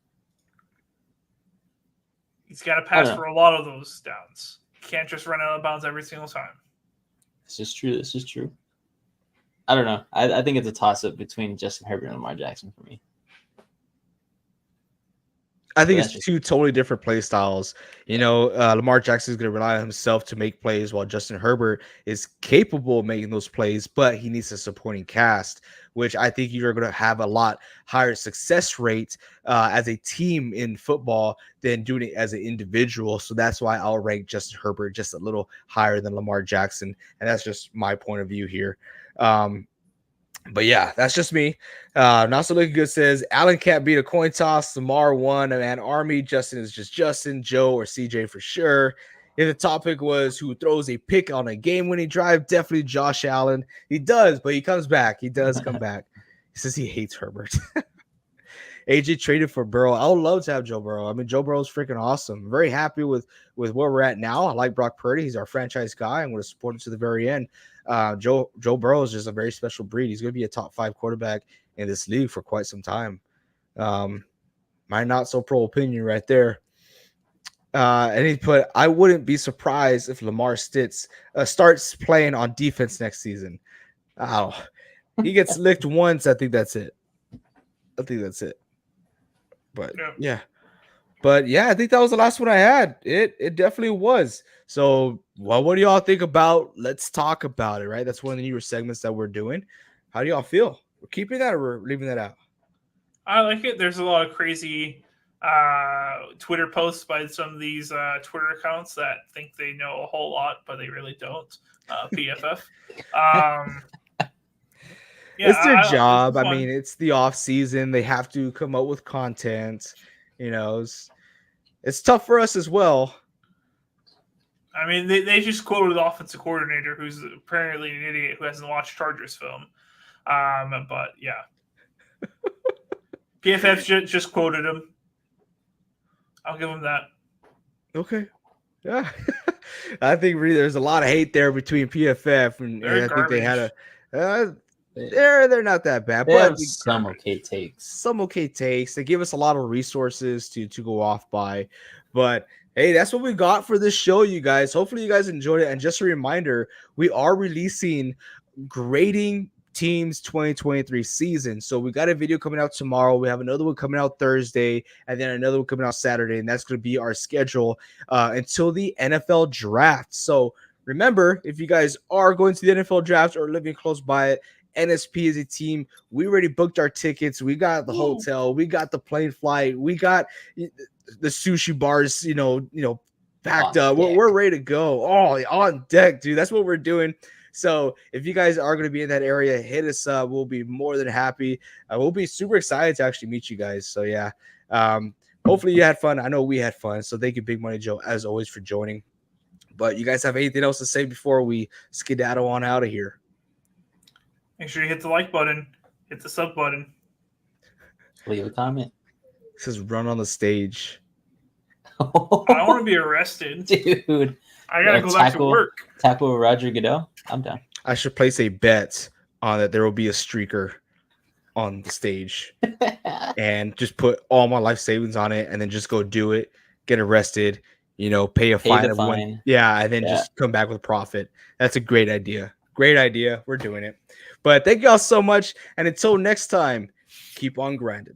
He's got to pass for a lot of those downs. He can't just run out of bounds every single time. This is true. I don't know. I think it's a toss-up between Justin Herbert and Lamar Jackson for me. I think it's 2 totally different play styles. Lamar Jackson is going to rely on himself to make plays, while Justin Herbert is capable of making those plays, but he needs a supporting cast, which I think you're going to have a lot higher success rate as a team in football than doing it as an individual. So that's why I'll rank Justin Herbert just a little higher than Lamar Jackson, and that's just my point of view here. But yeah, that's just me. Not so looking good says Allen can't beat a coin toss. Lamar won. Man, Army. Justin is just Justin. Joe or CJ for sure. If the topic was who throws a pick on a game-winning drive, definitely Josh Allen. He does, but he comes back. He does come back. He says he hates Herbert. AJ traded for Burrow. I would love to have Joe Burrow. I mean, Joe Burrow's freaking awesome. I'm very happy with where we're at now. I like Brock Purdy. He's our franchise guy. I'm going to support him to the very end. Joe Burrow is just a very special breed. He's going to be a top 5 quarterback in this league for quite some time. My not so pro opinion right there. And he put, I wouldn't be surprised if Lamar starts playing on defense next season. Oh, he gets licked once. I think that's it. But yeah. But yeah, I think that was the last one I had. It definitely was. So, well, what do y'all think about? Let's talk about it, right? That's one of the newer segments that we're doing. How do y'all feel? We're keeping that or we're leaving that out? I like it. There's a lot of crazy Twitter posts by some of these Twitter accounts that think they know a whole lot, but they really don't. PFF. Yeah, it's their job. I mean, it's the off season. They have to come up with content. You know, it's tough for us as well. I mean, they just quoted the offensive coordinator, who's apparently an idiot who hasn't watched Chargers film. But yeah, PFF just quoted him. I'll give him that. Okay. Yeah. I think really there's a lot of hate there between PFF and I think they had a. They're not that bad, but some okay takes. They give us a lot of resources to go off by, but hey, that's what we got for this show, you guys. Hopefully, you guys enjoyed it. And just a reminder, we are releasing grading teams 2023 season. So we got a video coming out tomorrow. We have another one coming out Thursday, and then another one coming out Saturday, and that's going to be our schedule until the NFL draft. So remember, if you guys are going to the NFL draft or living close by it, NSP is a team. We already booked our tickets. We got the hotel. We got the plane flight. We got the sushi bars, packed up. We're ready to go. Oh, on deck, dude. That's what we're doing. So if you guys are going to be in that area, hit us up. We'll be more than happy. We'll be super excited to actually meet you guys. So yeah, hopefully you had fun. I know we had fun. So thank you, Big Money Joe, as always, for joining. But you guys have anything else to say before we skedaddle on out of here? Make sure you hit the like button, hit the sub button. Leave a comment. It says run on the stage. I don't want to be arrested. Dude. I got to go back to work. Tackle Roger Goodell. I'm down. I should place a bet on that there will be a streaker on the stage and just put all my life savings on it and then just go do it, get arrested, pay a fine. Yeah, and then just come back with profit. That's a great idea. Great idea. We're doing it. But thank you all so much. And until next time, keep on grinding.